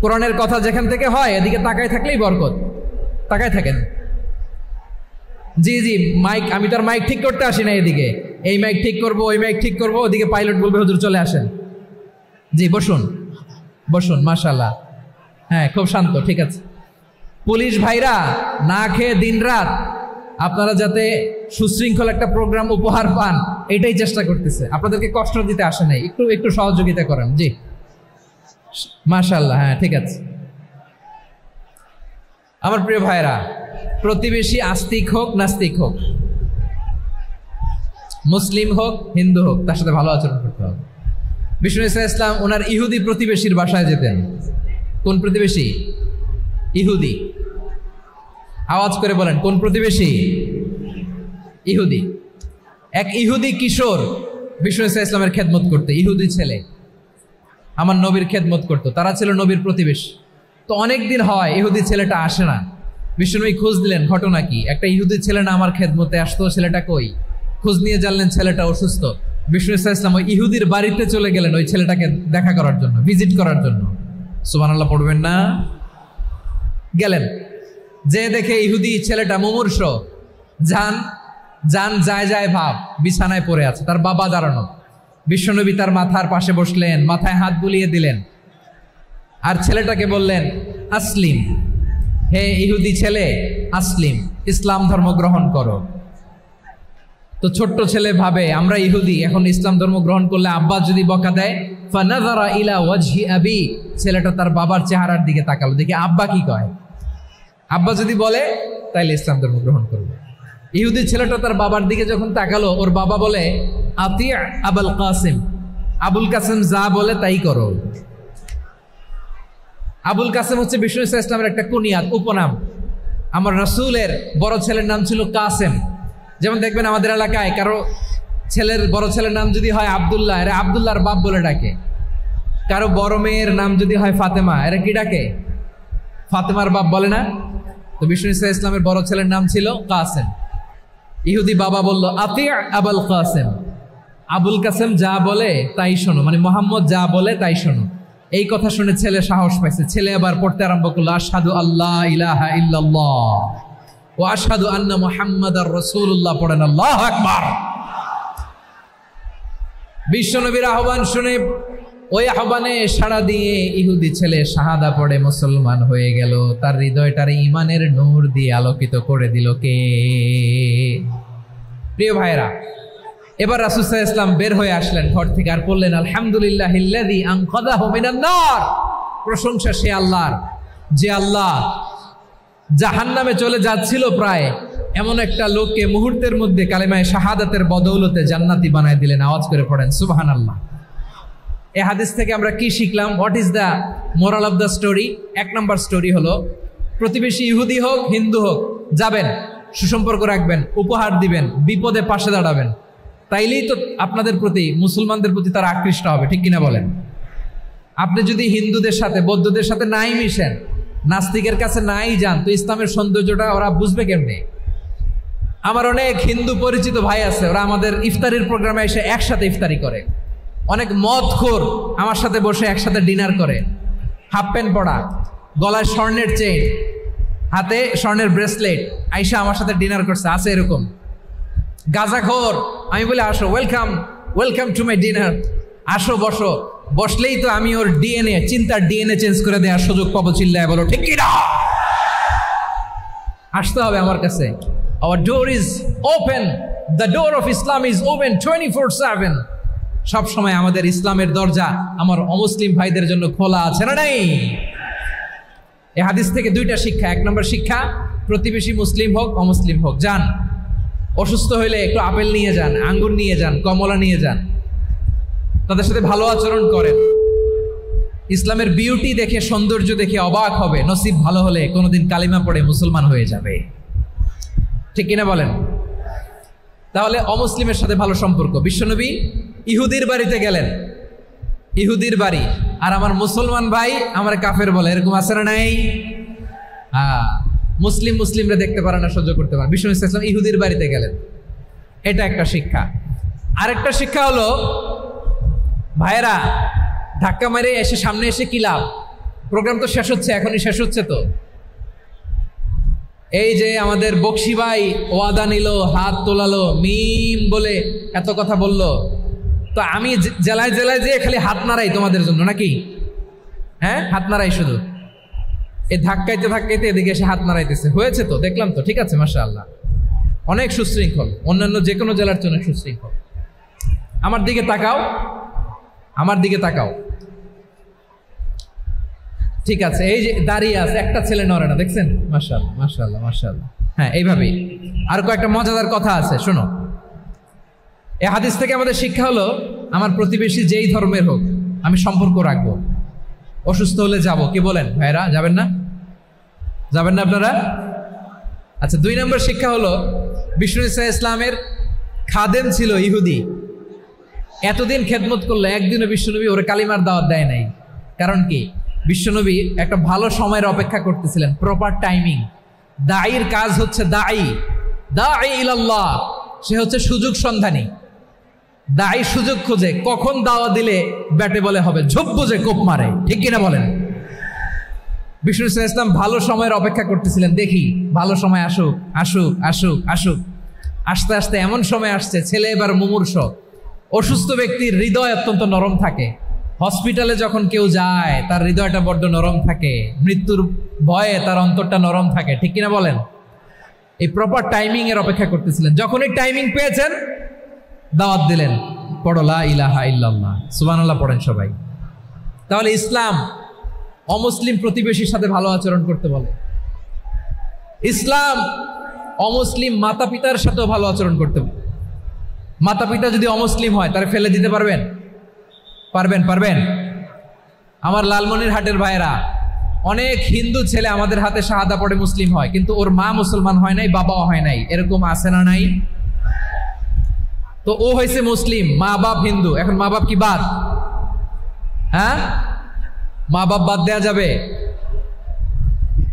কোরআনের কথা যেখান থেকে হয় এদিকে তাকায় থাকলেই বরকত। তাকায় থাকেন। জি জি, মাইক, আমি তো আর মাইক ঠিক করতে আসি না এদিকে, এই মাইক ঠিক করব, ওই মাইক ঠিক করব, ওদিকে পাইলট বলবে হুজুর চলে আসেন। জি বসুন, বসুন, মাশাআল্লাহ। হ্যাঁ, খুব শান্ত, ঠিক আছে। পুলিশ ভাইরা না খেয়ে দিনরাত আপনারা যাতে সুশৃঙ্খল একটা প্রোগ্রাম উপহার পান, এটাই চেষ্টা করতেছে। আপনাদেরকে কষ্ট দিতে আসে নাই, একটু একটু সহযোগিতা করেন। জি মাশাআল্লাহ। হ্যাঁ, ঠিক আছে। আমার প্রিয় ভাইরা, প্রতিবেশী আস্তিক হোক নাস্তিক হোক, মুসলিম হোক হিন্দু হোক, তার সাথে ভালো আচরণ করতে হবে। বিষ্ণু ইসলাম ওনার ইহুদি প্রতিবেশীর বাসায় যেতেন। কোন প্রতিবেশী? ইহুদি। আওয়াজ করে বলেন, কোন প্রতিবেশী? ইহুদি। এক ইহুদি কিশোর বিষ্ণু ইসলামের খেদমত করতে, ইহুদি ছেলে আমার নবীর খেদমত করতো, তারা ছিল নবীর প্রতিবেশী। তো অনেক দিন হয় ইহুদি ছেলেটা আসে না। বিষ্ণুনবী খোঁজ দিলেন, ঘটনা কি? একটা ইহুদি ছেলে না আমার খেদমতে আসতো, ছেলেটা কই? খোঁজ নিয়ে জানলেন ছেলেটা অসুস্থ। বিষ্ণু ইসলাম ওই ইহুদির বাড়িতে চলে গেলেন ওই ছেলেটাকে দেখা করার জন্য, ভিজিট করার জন্য। সুবহানাল্লাহ পড়বেন না? গেলেন, যে দেখে ইহুদি ছেলেটা মুমূর্ষ, যান যান যায় যায় ভাব, বিছানায় পড়ে আছে, তার বাবা দাঁড়ানো। বিশ্বনবী তার মাথার পাশে বসলেন, মাথায় হাত বুলিয়ে দিলেন, আর ছেলেটাকে বললেন আসলিম, হে ইহুদি ছেলে আসলিম, ইসলাম ধর্ম গ্রহণ করো। তো ছোট্ট ছেলে ভাবে আমরা ইহুদি, এখন ইসলাম ধর্ম গ্রহণ করলে আব্বা যদি বকা দেয়, ফানাযারা ইলা ওয়াজহি আবি, ছেলেটা তার বাবার চেহারার দিকে তাকালো, দেখি আব্বা কি কয়। আব্বা যদি বলে তাইলে ইসলাম ধর্ম গ্রহণ করবে। ইহুদি ছেলেটা তার বাবার দিকে যখন তাকালো, ওর বাবা বলে আতি আবুল কাসিম, আবুল কাসিম যা বলে তাই করো। আবুল কাসেম হচ্ছে বিষ্ণু ইসলামের একটা কুনিয়াত, উপনাম। আমার রাসূলের বড় ছেলের নাম ছিল কাসেম। যেমন দেখবেন আমাদের এলাকায় কারো বড় ছেলের নাম যদি হয় আব্দুল্লাহ, এরা আব্দুল্লাহর বাপ বলে ডাকে। কারো বড় মেয়ের নাম যদি হয় ফাতেমা, এরা কি ডাকে? ফাতেমার বাপ বলে না? তো বিষ্ণু ইসলামের বড় ছেলের নাম ছিল কাসেম। ইহুদি বাবা বলল আতি আবুল কাসেম, আবুল কাসেম যা বলে তাই শোনো, মানে মোহাম্মদ যা বলে তাই শোনো। এই কথা শুনে ছেলে সাহস পাইছে, ছেলে আবার পড়তে আরম্ভ করলো আশহাদু আল্লাহ ইলাহা ইল্লাল্লাহ ওয়া আশহাদু আন্না মুহাম্মাদার রাসূলুল্লাহ, পড়েন আল্লাহু আকবার। বিশ্বনবীর আহ্বান শুনে ওই আহ্বানে সাড়া দিয়ে ইহুদি ছেলে শাহাদা পড়ে মুসলমান হয়ে গেল। তার হৃদয়টার ঈমানের নূর দিয়ে আলোকিত করে দিল কে? প্রিয় ভাইরা, এবার রাসূল সাল্লাল্লাহু আলাইহি ওয়াসাল্লাম বের হয়ে আসলেন ঘর থেকে আর বললেন আলহামদুলিল্লাহিল্লাযী আনকাযাহু মিনান নার। প্রশংসা সে আল্লাহর, যে আল্লাহ জাহান্নামে চলে যাচ্ছিল প্রায় এমন একটা লোককে মুহূর্তের মধ্যে কালেমায়ে শাহাদাতের বদৌলতে জান্নাতি বানায় দিলেন। আওয়াজ করে পড়েন সুবহানাল্লাহ। এই হাদিস থেকে আমরা কি শিখলাম? What is the moral of the story? এক নম্বর স্টোরি হলো, প্রতিবেশী ইহুদি হোক হিন্দু হোক, যাবেন, সুসম্পর্ক রাখবেন, উপহার দিবেন, বিপদে পাশে দাঁড়াবেন। তাইলেই তো আপনাদের প্রতি, মুসলমানদের প্রতি তারা আকৃষ্ট হবে, ঠিক কিনা বলেন? আপনি যদি হিন্দুদের সাথে বৌদ্ধদের সাথে নাই মিশেন, নাস্তিকের কাছে নাই যান, তো ইসলামের সৌন্দর্যটা ওরা বুঝবে কেমনে? আমার অনেক হিন্দু পরিচিত ভাই আছে, ওরা আমাদের ইফতারির প্রোগ্রামে এসে একসাথে ইফতারি করে। অনেক মদখোর আমার সাথে বসে একসাথে ডিনার করে, হাফ প্যান্ট পরা, গলায় স্বর্ণের চেইন, হাতে স্বর্ণের ব্রেসলেট, আইসা আমার সাথে ডিনার করছে, আছে এরকম। গাঁজাখোর, আমি বলি আসো, welcome welcome to my dinner, আসো বসো। বসলেই তো আমি ওর ডিএনএ, চিন্তার ডিএনএ চেঞ্জ করে দেওয়ার সুযোগ পাবো। চিল্লায় বলো ঠিক কি না? আসতে হবে আমার কাছে। Our door is open, the door of Islam is open 24/7। সব সময় আমাদের ইসলামের দরজা আমার অমুসলিম ভাইদের জন্য খোলা আছে, না নাই? এই হাদিস থেকে দুইটা শিক্ষা। এক নম্বর শিক্ষা, প্রতিবেশী মুসলিম হোক অমুসলিম হোক, যান, অসুস্থ হইলে একটু আপেল নিয়ে যান, আঙ্গুর নিয়ে যান, কমলা নিয়ে যান, তাদের সাথে ভালো আচরণ করেন। ইসলামের বিউটি দেখে, সৌন্দর্য দেখে অবাক হবে, নসিব ভালো হলে কোনোদিন কালিমা পড়ে মুসলমান হয়ে যাবে, ঠিক কিনা বলেন? তাহলে অমুসলিমের সাথে ভালো সম্পর্ক। বিশ্বনবী ইহুদির বাড়িতে গেলেন, ইহুদির বাড়ি, আর আমার মুসলমান ভাই আমার কাফের বলে, এরকম আছে না নাই? মুসলিমরা দেখতে পারে না, সহ্য করতে পারে। বিশ্বনবী সাল্লাল্লাহু আলাইহি ওয়াসাল্লাম ইহুদির বাড়িতে গেলেন, এটা একটা শিক্ষা। আরেকটা শিক্ষা হলো, ভাইয়েরা ধাক্কা মেরে এসে সামনে এসে কি লাভ? প্রোগ্রাম তো শেষ হচ্ছে, এখনই শেষ হচ্ছে। তো এই যে আমাদের বকশি ভাই ওয়াদা নিল, হাত তোলালো, মিম বলে এত কথা বললো, তো আমি জেলায় জেলায় যেয়ে খালি হাত নাড়াই তোমাদের জন্য, নাকি? হ্যাঁ, হাত নাড়াই শুধু। এই ধাক্কাইতে ধাক্কাইতে এদিকে এসে হাত নাড়াইতেছে, হয়েছে তো, দেখলাম তো, ঠিক আছে, মাশাআল্লাহ, অনেক সুশৃঙ্খল, অন্যান্য যে কোনো জেলার জন্য সুশৃঙ্খল। আমার দিকে তাকাও, আমার দিকে তাকাও, ঠিক আছে। এই যে দাঁড়িয়ে আছে, একটা ছেলে নড়ে না, দেখছেন? মাশাআল্লাহ মাশাআল্লাহ মাশাআল্লাহ। হ্যাঁ, এইভাবেই। আর কয়েকটা মজাদার কথা আছে, শোনো। এই হাদিস থেকে আমাদের শিক্ষা হলো, আমার প্রতিবেশী যেই ধর্মের হোক আমি সম্পর্ক রাখবো। অসুস্থ হলে যাব, কি বলেন ভাইরা? যাবেন না? যাবেন না আপনারা? আচ্ছা, 2 নম্বর শিক্ষা হলো, বিষ্ণু ইসলামের খাদেম ছিল ইহুদি, এতদিন খেদমত করলো, একদিনও বিশ্বনবী ওরে কালিমার দাওয়াত দেয় নাই। কারণ কি? বিশ্বনবী একটা ভালো সময়ের অপেক্ষা করতেছিলেন, প্রপার টাইমিং। দাঈর কাজ হচ্ছে দাঈ ইলাল্লাহ, সে হচ্ছে সুযোগ সন্ধানী। দাঈ সুযোগ খোঁজে, কখন দাওয়া দিলে ব্যাটে বলে হবে, ঝোপ বুঝে কোপ মারে, ঠিক কিনা বলেন? বিষ্ণু ইসলাম ভালো সময়ের অপেক্ষা করতেছিলেন, দেখি ভালো সময় আসুক আসুক আসুক আসুক। আস্তে আস্তে এমন সময় আসছে, ছেলে এবার মুমূর্ষ। অসুস্থ ব্যক্তির হৃদয় অত্যন্ত নরম থাকে। হসপিটালে যখন কেউ যায় তার হৃদয়টা বড্ড নরম থাকে, মৃত্যুর ভয়ে তার অন্তরটা নরম থাকে, ঠিক কিনা বলেন? এই প্রপার টাইমিং এর অপেক্ষা করতেছিলেন। যখনই টাইমিং পেয়েছেন, দাওয়াত দিলেন, পড়ো লা ইলাহা ইল্লাল্লাহ, সুবহানাল্লাহ পড়েন সবাই। তাহলে ইসলাম অমুসলিম প্রতিবেশীর সাথে ভালো আচরণ করতে বলে। ইসলাম অমুসলিম মাতা পিতার সাথেও ভালো আচরণ করতে বলে। মাতা পিতা যদি অমুসলিম হয়, তারা ফেলে দিতে পারবেন? পারবেন? আমার লালমনিরহাটের ভাইয়েরা, অনেক হিন্দু ছেলে আমাদের হাতে শাহাদা পড়ে মুসলিম হয়, কিন্তু ওর মা মুসলমান হয় নাই, বাবাও হয় নাই, এরকম আছে না নাই? তো ও হয়েছে মুসলিম, মা বাপ হিন্দু, এখন মা বাপ কি বাদ? হ্যাঁ, মা বাপ বাদ দেয়া যাবে?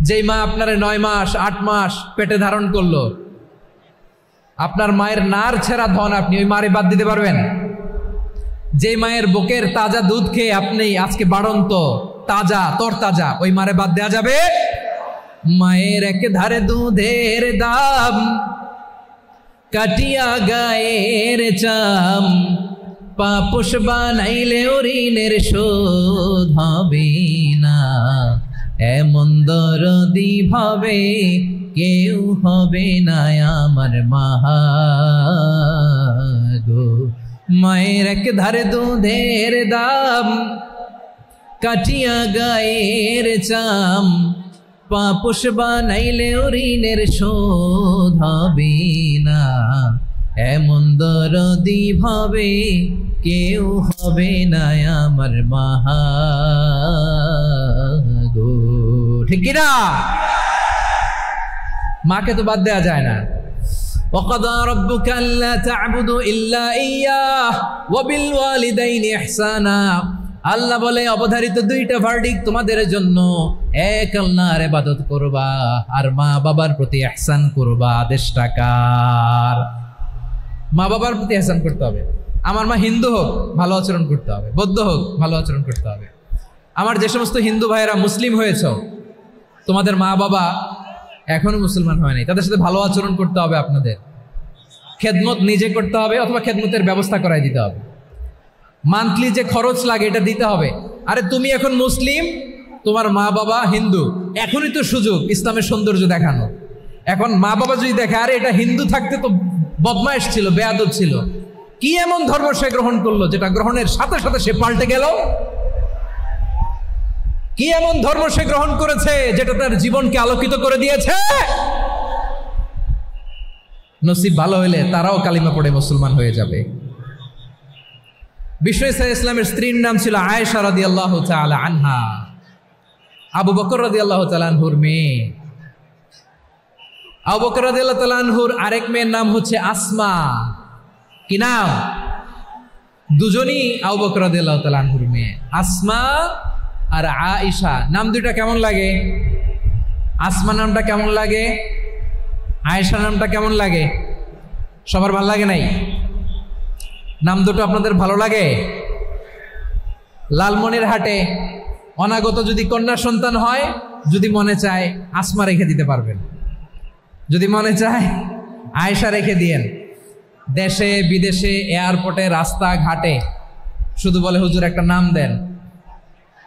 যেই মা আপনার 9 মাস 8 মাস পেটে ধারণ করলো, আপনার মায়ের নার ছেঁড়া ধন, আপনি ওই মারে বাদ দিতে পারবেন? যে মায়ের বুকের তাজা দুধ খেয়ে আপনি আজকে বাড়ন্ত তাজা তরতাজা, ওই মারে বাদ দেয়া যাবে? মায়ের এক ধারে দুধের দাম, কাটিয়া গায়ের চাম, পাপোশ বানাইলে ঋণের শোধ হবে না, এমন দরদি ভাবে কেউ হবে না আমার মা গো। মায়ের এক ধারে দুধের দাম, কাটিয়া গায়ের চাম, পাপোশ বানাইলে ঋণের শোধ হবে না, এমন দরদি ভাবে কেউ হবে না আমার মা গো। ঠিক কিনা? মাকে তো বাদ দেওয়া যায় না। وَقَضَى رَبُّكَ أَلَّا تَعْبُدُوا إِلَّا إِيَّاهُ وَبِالْوَالِدَيْنِ إِحْسَانًا। আল্লাহ বলে অবধারিত 2টা ভার্ডিক্ট তোমাদের জন্য, এক আল্লাহর ইবাদত করবা আর মা বাবার প্রতি ইহসান করবা। আদেশটা কার? মা বাবার প্রতি ইহসান করতে হবে। আমার মা হিন্দু হোক, ভালো আচরণ করতে হবে, বৌদ্ধ হোক, ভালো আচরণ করতে হবে। আমার যে সমস্ত হিন্দু ভাইয়েরা মুসলিম হয়েছ, তোমাদের মা বাবা এখনো মুসলমান হয় নাই, তাদের সাথে ভালো আচরণ করতে হবে। আপনাদের খেদমত নিজে করতে হবে অথবা খেদমতের ব্যবস্থা করাই দিতে হবে। মান্থলি যে খরচ লাগে এটা দিতে হবে। আরে তুমি এখন মুসলিম, তোমার মা বাবা হিন্দু, এখনই তো সুযোগ ইসলামের সৌন্দর্য দেখানো। এখন মা বাবা যদি দেখে আরে এটা হিন্দু থাকতে তো বদমাইশ ছিল, বেয়াদব ছিল, কি এমন ধর্ম সে গ্রহণ করলো যেটা গ্রহণের সাথে সাথে সে পাল্টে গেল? কি এমন ধর্ম সে গ্রহণ করেছে যেটা তার জীবনকে আলোকিত করে দিয়েছে? নসিব ভালো হইলে তারাও কালিমা পড়ে মুসলমান হয়ে যাবে। বিশ্ব ইসলামের স্ত্রীর নাম ছিল আয়েশা রাদিয়াল্লাহু তাআলা আনহা, আবু বকর রাদিয়াল্লাহু তাআলা আনহুর মেয়ে। আবু বকর রাদিয়াল্লাহু তাআলা আনহুর আরেক মেয়ের নাম হচ্ছে আসমা। কি নাম? দুজনই আবু বকর রাদিয়াল্লাহু তাআলা আনহুর মেয়ে, আসমা আর আয়েশা। নাম দুইটা কেমন লাগে? আসমা নামটা কেমন লাগে? আয়েশা নামটা কেমন লাগে? সবার ভালো লাগে নাই? নাম দুটো আপনাদের ভালো লাগে? লালমনিরহাটে অনাগত যদি কন্যা সন্তান হয়, যদি মনে চায় আসমা রেখে দিতে পারবেন, যদি মনে চায় আয়েশা রেখে দিয়েন। দেশে বিদেশে এয়ারপোর্টে রাস্তাঘাটে শুধু বলে হুজুর একটা নাম দেন,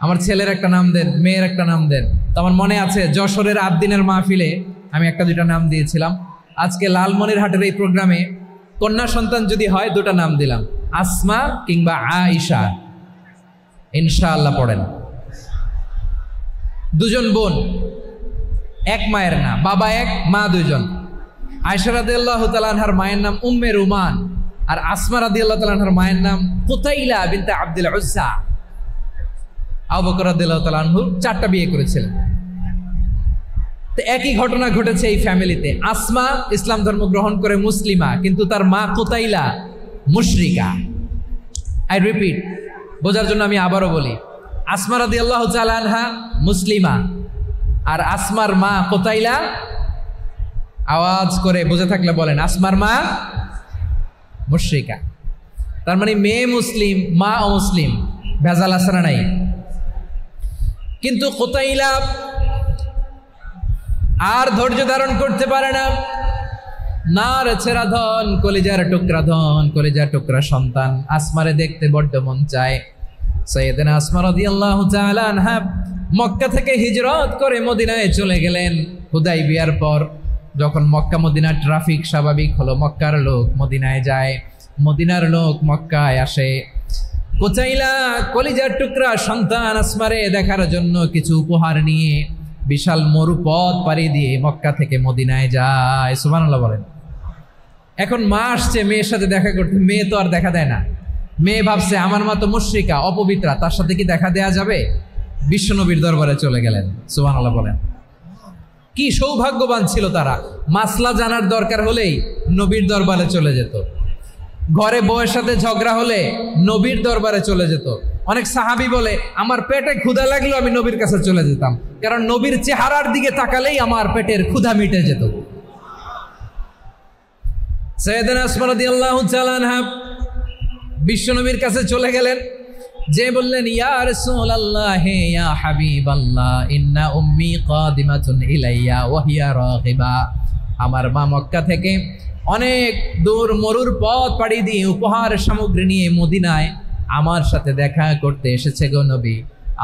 আমার ছেলের একটা নাম দেন, মেয়ের একটা নাম দেন। তো আমার মনে আছে যশোরের 8 দিনের মাহফিলে আমি 1-2টা নাম দিয়েছিলাম। আজকে লালমনিরহাটের এই প্রোগ্রামে কন্যা সন্তান যদি হয় 2টা নাম দিলাম, আসমা কিংবা আয়েশা। ইনশাআল্লাহ পড়েন। দুজন বোন, এক মায়ের না, বাবা এক মা দুইজন। আয়েশা রাদিয়াল্লাহু তাআলা আনহার মায়ের নাম উম্মে রুমান, আর আসমা রাদিয়াল্লাহু তাআলা আনহার মায়ের নাম কুতাইলা বিনতে আব্দুল উজ্জা। আবু বকর রাদিয়াল্লাহু তাআলা আনহু 4টা বিয়ে করেছিলেন। তো একই ঘটনা ঘটেছে এই ফ্যামিলিতে। আসমা ইসলাম ধর্ম গ্রহণ করে মুসলিমা, কিন্তু তার মা কুতাইলা মুশরিকা। আই রিপিট, বোঝার জন্য আমি আবারও বলি, আসমা রাদিয়াল্লাহু তাআলা আনহা মুসলিমা, আর আসমার মা কুতাইলা, আওয়াজ করে বুঝে থাকলে বলেন, আসমার মা মুশরিকা। তার মানে মেয়ে মুসলিম, মা অমুসলিম, ভেজাল আছে না নাই? কিন্তু কুতাইলা আর ধৈর্য ধারণ করতে পারে না। নার ছেঁড়া ধন, কলিজার টুকরা ধন, কলিজার টুকরা সন্তান আসমারে দেখতে বড্ড মন চায়। সাইয়েদনা আসমা রাদিয়াল্লাহু তাআলা আনহা মক্কা থেকে হিজরত করে মদিনায় চলে গেলেন। হুদাইবিয়ার পর যখন মক্কা মদিনা ট্রাফিক স্বাভাবিক হলো, মক্কার লোক মদিনায় যায়, মদিনার লোক মক্কায় আসে। কুতাইলা কলিজার টুকরা সন্তান আসমারে দেখার জন্য কিছু উপহার নিয়ে বিশাল মরুপথ পাড়ি দিয়ে মক্কা থেকে মদিনায় যায়। সুবহানাল্লাহ বলেন। এখন মা আসছে মেয়ের সাথে দেখা করতে, মেয়ে তো আর দেখা দেয় না। মেয়ে ভাবছে আমার মা তো মুশরিকা, অপবিত্রা, তার সাথে কি দেখা দেয়া যাবে? বিশ্বনবীর দরবারে চলে গেলেন। সুবহানাল্লাহ বলেন। কি সৌভাগ্যবান ছিল তারা, মাসলা জানার দরকার হলেই নবীর দরবারে চলে যেত, ঘরে বউয়ের সাথে ঝগড়া হলে নবীর দরবারে চলে যেত। অনেক সাহাবী বলে আমার পেটে ক্ষুধা লাগলো আমি নবীর কাছে চলে যেতাম, কারণ নবীর চেহারার দিকে তাকালেই আমার পেটের ক্ষুধা মিটে যেত। সাইয়েদানা আসমা রাদিয়াল্লাহু তাআলা আনহা বিশ্বনবীর কাছে চলে গেলেন, যে বললেন ইয়া রাসূলুল্লাহ ইয়া হাবিবাল্লাহ ইন্না উম্মি কাদিমাতুন ইলাইয়া ওয়া হিয়া রাগিবা। আমার মা মক্কা থেকে অনেক দূর মরুর পথ পাড়ি দিয়ে উপহার সামগ্রী নিয়ে মদিনায় আমার সাথে দেখা করতে এসেছে গো নবী।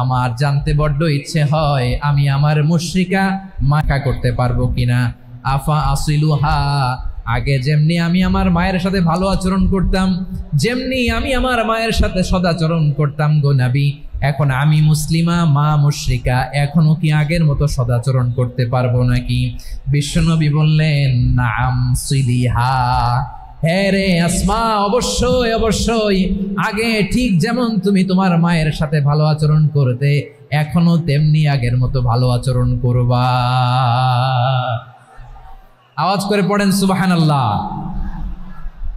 আমার জানতে বড্ড ইচ্ছে হয় আমি আমার মুশরিকা মাকা করতে পারবো কিনা। আফা আসিলুহা, আগে যেমনি আমি আমার মায়ের সাথে ভালো আচরণ করতাম, যেমনি আমি আমার মায়ের সাথে সদাচরণ করতাম গো নবী, এখন আমি মুসলিমা মা মুশরিকা, এখনো কি আগের মতো সদাচরণ করতে পারবো নাকি? বিশ্বনবী বললেন নাম সিলিহা, হ্যাঁ রে আসমা, অবশ্যই অবশ্যই, আগে ঠিক যেমন তুমি তোমার মায়ের সাথে ভালো আচরণ করতে এখনো তেমনি আগের মতো ভালো আচরণ করবা। আওয়াজ করে পড়েন সুবহানাল্লাহ।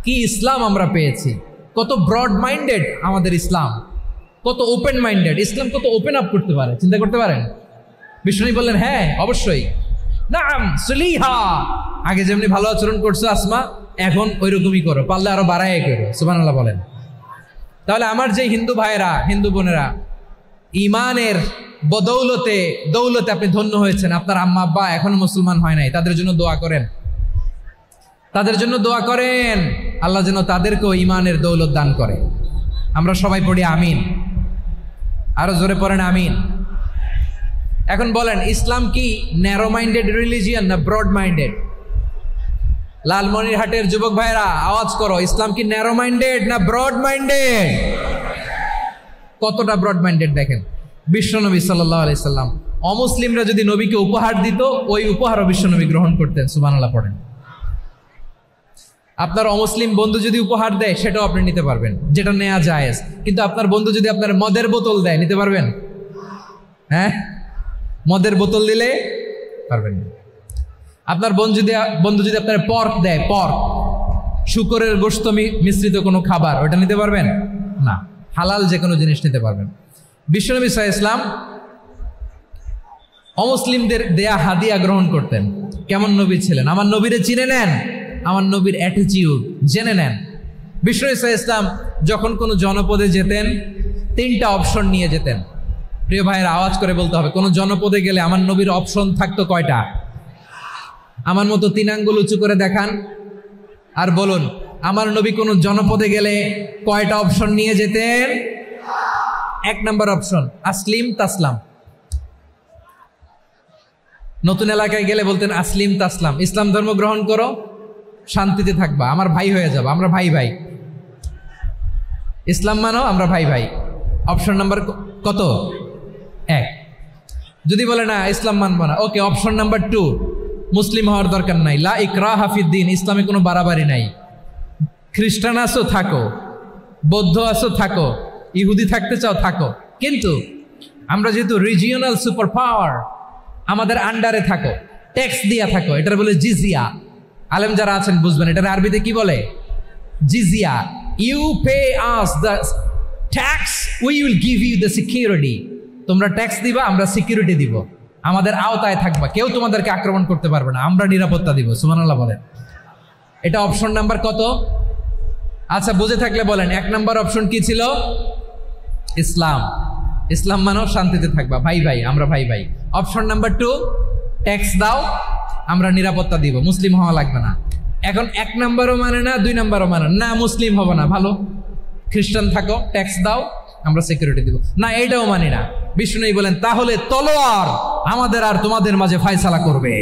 কি ইসলাম আমরা পেয়েছি, কত ব্রড মাইন্ডেড আমাদের ইসলাম, কত ওপেন মাইন্ডেড ইসলাম, কত ওপেন আপ করতে পারে, চিন্তা করতে পারেন। বিষ্ণু বললেন হ্যাঁ অবশ্যই, নাম সুলিহা, আগে যেমনি ভালো আচরণ করছো আসমা এখন ওইরকমই করো, পারলে আরো বাড়ায় করো। সুবহানাল্লাহ বলেন। তাহলে আমার যে হিন্দু ভাইয়েরা হিন্দু বোনেরা ইমানের বদৌলতে দৌলতে আপনি ধন্য হয়েছেন, আপনার আম্মা আব্বা এখনো মুসলমান হয় নাই, তাদের জন্য দোয়া করেন, তাদের জন্য দোয়া করেন, আল্লাহ যেন তাদেরকেও ইমানের দৌলত দান করে। আমরা সবাই পড়ি আমিন, আরো জোরে পড়েন আমিন। এখন বলেন ইসলাম কি ন্যারো মাইন্ডেড রিলিজিয়ান না ব্রড মাইন্ডেড? লালমনিরহাটের যুবক ভাইরা আওয়াজ করো, ইসলাম কি ন্যারো মাইন্ডেড না ব্রড মাইন্ডেড? কতটা ব্রড মাইন্ডেড দেখেন। বিশ্বনবী সাল্লাল্লাহু আলাইহি সাল্লাম অমুসলিমরা যদি নবীকে উপহার দিত ওই উপহারও বিশ্বনবী গ্রহণ করতেন। সুবহানাল্লাহ পড়েন। আপনার অমুসলিম বন্ধু যদি উপহার দেয় সেটাও আপনি নিতে পারবেন, যেটা নেওয়া জায়েজ। কিন্তু আপনার বন্ধু যদি আপনার মদের বোতল দেয় নিতে পারবেন? হ্যাঁ, মদের বোতল দিলে পারবেন না। আপনার বন্ধু যদি আপনার পর্ক দেয়, পর্ক শুকরের গোশত মিশ্রিত কোনো খাবার, ওটা নিতে পারবেন না। হালাল যে কোনো জিনিস নিতে পারবেন। বিশ্বনবী সাল্লাল্লাহু আলাইহি ওয়াসাল্লাম অমুসলিমদের দেয়া হাদিয়া গ্রহণ করতেন। কেমন নবী ছিলেন, আমার নবীরে চিনে নেন, আমার নবীর অ্যাটিটিউড জেনে নেন। বিশ্বনবী সাল্লাল্লাহু আলাইহি ওয়াসাল্লাম যখন কোনো জনপদে যেতেন 3টা অপশন নিয়ে যেতেন। প্রিয় ভাইয়ের আওয়াজ করে বলতে হবে, কোনো জনপদে গেলে আমার নবীর অপশন থাকতো কয়টা? আমার মতো 3 আঙ্গুল উঁচু করে দেখান আর বলুন আমার নবী কোন জনপদে গেলে কয়টা অপশন নিয়ে যেতেন? 1 নম্বর অপশন আসলিম তাসলাম। নতুন এলাকায় গেলে বলতেন আসলিম তাসলাম, ইসলাম ধর্ম গ্রহণ করো, শান্তিতে থাকবা, আমার ভাই হয়ে যাবো, আমরা ভাই ভাই, ইসলাম মানো, আমরা ভাই ভাই। অপশন নাম্বার কত? 1। যদি বলে না ইসলাম মানবো না, ওকে, অপশন নাম্বার 2, মুসলিম হওয়ার দরকার নাই, লা ইকরাহা ফিদ্দিন, ইসলামে কোনো বাড়াবাড়ি নাই। খ্রিস্টান আছো থাকো, বৌদ্ধ আছো থাকো, ইহুদি থাকতে চাও থাকো, কিন্তু আমরা যেহেতু রিজিওনাল সুপার পাওয়ার, আমাদের আন্ডারে থাকো, ট্যাক্স দিয়া থাকো, এটার বলে জিজিয়া। আলেম যারা আছেন বুঝবেন এটার আরবিতে কি বলে, জিজিয়া। You pay us the tax, we will give you the security. তোমরা ট্যাক্স দিবা, আমরা সিকিউরিটি দিব, আমাদের আওতায় থাকবা, কেউ তোমাদেরকে আক্রমণ করতে পারবে না, আমরা নিরাপত্তা দিব। সুবহানাল্লাহ বলেন। এটা অপশন নাম্বার কত? আচ্ছা বুঝে থাকলে বলেন 1 নম্বর অপশন কি ছিল? ইসলাম, ইসলাম মানো, শান্তিতে থাকবা, ভাই ভাই, আমরা ভাই ভাই। অপশন নাম্বার 2, ট্যাক্স দাও, আমরা নিরাপত্তা দিব, মুসলিম হওয়া লাগবে না। এখন 1 নম্বরও মানে না, 2 নম্বরও মানে না, মুসলিম হবো না, ভালো খ্রিস্টান থাকো, ট্যাক্স দাও, আমরা সিকিউরিটি দিব না, এইটাও মানি না। বিষ্ণু বলেন তাহলে তলোয়ার আমাদের আর তোমাদের মাঝে ফয়সালা করবে,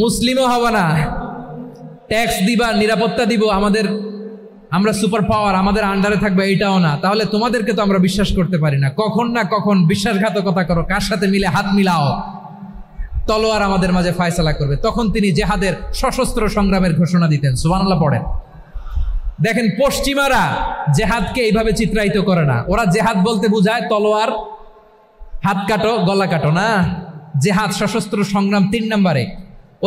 মুসলিমও হবে না, ট্যাক্স দিবা, নিরাপত্তা দিব, আমরা সুপার পাওয়ার, আমাদের আন্ডারে থাকবে, এইটাও না। তাহলে তোমাদেরকে তো আমরা বিশ্বাস করতে পারি না, কখন না কখন বিশ্বাসঘাতকতা করো, কার সাথে মিলে হাত মিলাও, তলোয়ার আমাদের মাঝে ফয়সালা করবে। তখন তিনি জিহাদের সশস্ত্র সংগ্রামের ঘোষণা দিতেন। সুবহানাল্লাহ পড়েন। দেখেন পশ্চিমারা জেহাদকে এইভাবে চিত্রায়িত করে না। ওরা জেহাদ বলতে বোঝায় তলোয়ার, হাত কাটো, গলা কাটো না। জেহাদ সশস্ত্র সংগ্রাম 3 নম্বরে।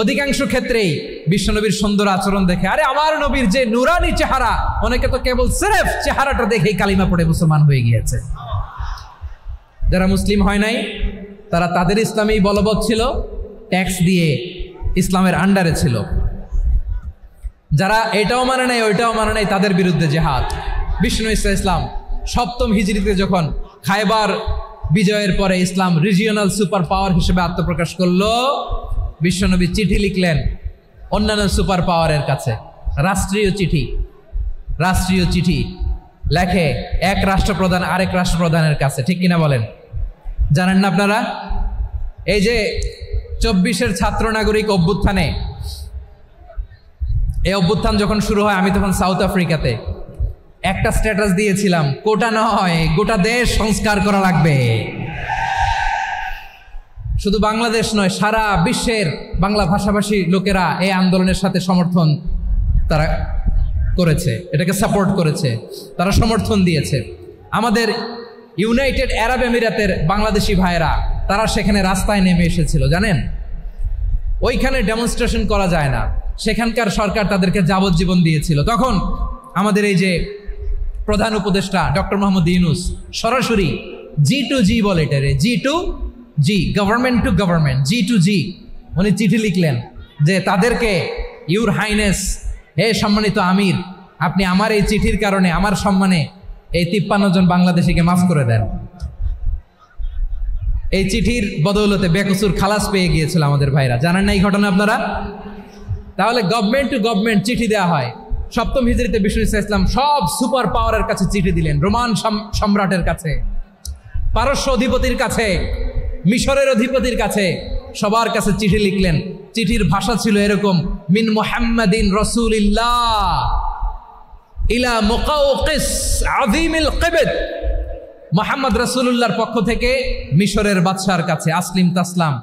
অধিকাংশ ক্ষেত্রেই বিশ্বনবীর সুন্দর আচরণ দেখে, আরে আমার নবীর যে নুরানি চেহারা, অনেকে তো কেবল সিরেফ চেহারাটা দেখেই কালিমা পড়ে মুসলমান হয়ে গিয়েছে। যারা মুসলিম হয় নাই তারা তাদের ইসলামেই বলবৎ ছিল, ট্যাক্স দিয়ে ইসলামের আন্ডারে ছিল। যারা এটাও মানে নাই ওইটাও মানে নাই, তাদের বিরুদ্ধে জেহাদ। বিষ্ণু ইসলাম 7ম হিজরিতে যখন খায়বার বিজয়ের পরে ইসলাম রিজিওনাল সুপার পাওয়ার হিসেবে আত্মপ্রকাশ করলো, বিশ্বনবী চিঠি লিখলেন অন্যান্য সুপার পাওয়ারের কাছে। রাষ্ট্রীয় চিঠি লেখে এক রাষ্ট্রপ্রধান আরেক রাষ্ট্রপ্রধানের কাছে, ঠিক কিনা বলেন? জানেন না আপনারা? এই যে 24-এর ছাত্র নাগরিক অভ্যুত্থানে, এই অভ্যুত্থান যখন শুরু হয়, আমি তখন সাউথ আফ্রিকাতে একটা স্ট্যাটাস দিয়েছিলাম, কোটা নয় গোটা দেশ সংস্কার করা লাগবে। শুধু বাংলাদেশ নয়, সারা বিশ্বের বাংলা ভাষাভাষী লোকেরা এই আন্দোলনের সাথে সমর্থন তারা করেছে, এটাকে সাপোর্ট করেছে, তারা সমর্থন দিয়েছে। আমাদের ইউনাইটেড আরব আমিরাতের বাংলাদেশি ভাইয়েরা তারা সেখানে রাস্তায় নেমে এসেছিল, জানেন? ওইখানে ডেমনস্ট্রেশন করা যায় না, সেখানকার সরকার তাদেরকে যাবজ্জীবন দিয়েছিল। তখন আমাদের এই যে প্রধান উপদেষ্টা ডক্টর মোহাম্মদ ইউনূস সরাসরি G2G বলে, এটারে G2G, government to government, G2G, উনি চিঠি লিখলেন যে তাদেরকে, ইউর হাইনেস, হে সম্মানিত আমির, আপনি আমার এই চিঠির কারণে আমার সম্মানে এই 53 জন বাংলাদেশিকে মাফ করে দেন। এই চিঠির বদৌলতে বেকসুর খালাস পেয়ে গিয়েছিল আমাদের ভাইরা। জানেন না এই ঘটনা আপনারা? তাহলে গভর্নমেন্ট টু গভর্নমেন্ট চিঠি দেওয়া হয়। 7ম হিজরিতে বিষ্ণু ইসলাম সব সুপার পাওয়ারের কাছে চিঠি দিলেন, রোমান সম্রাটের কাছে, পারস্য অধিপতির কাছে, মিশরের অধিপতির কাছে, সবার কাছে চিঠি লিখলেন। চিঠির ভাষা ছিল এরকম, মিন মুহাম্মাদিন রাসূলিল্লাহ ইলা মুকাওকিস আযীমিল কিবত, মুহাম্মদ রাসূলুল্লাহর পক্ষ থেকে মিশরের বাদশার কাছে, আসলিম তাসলাম,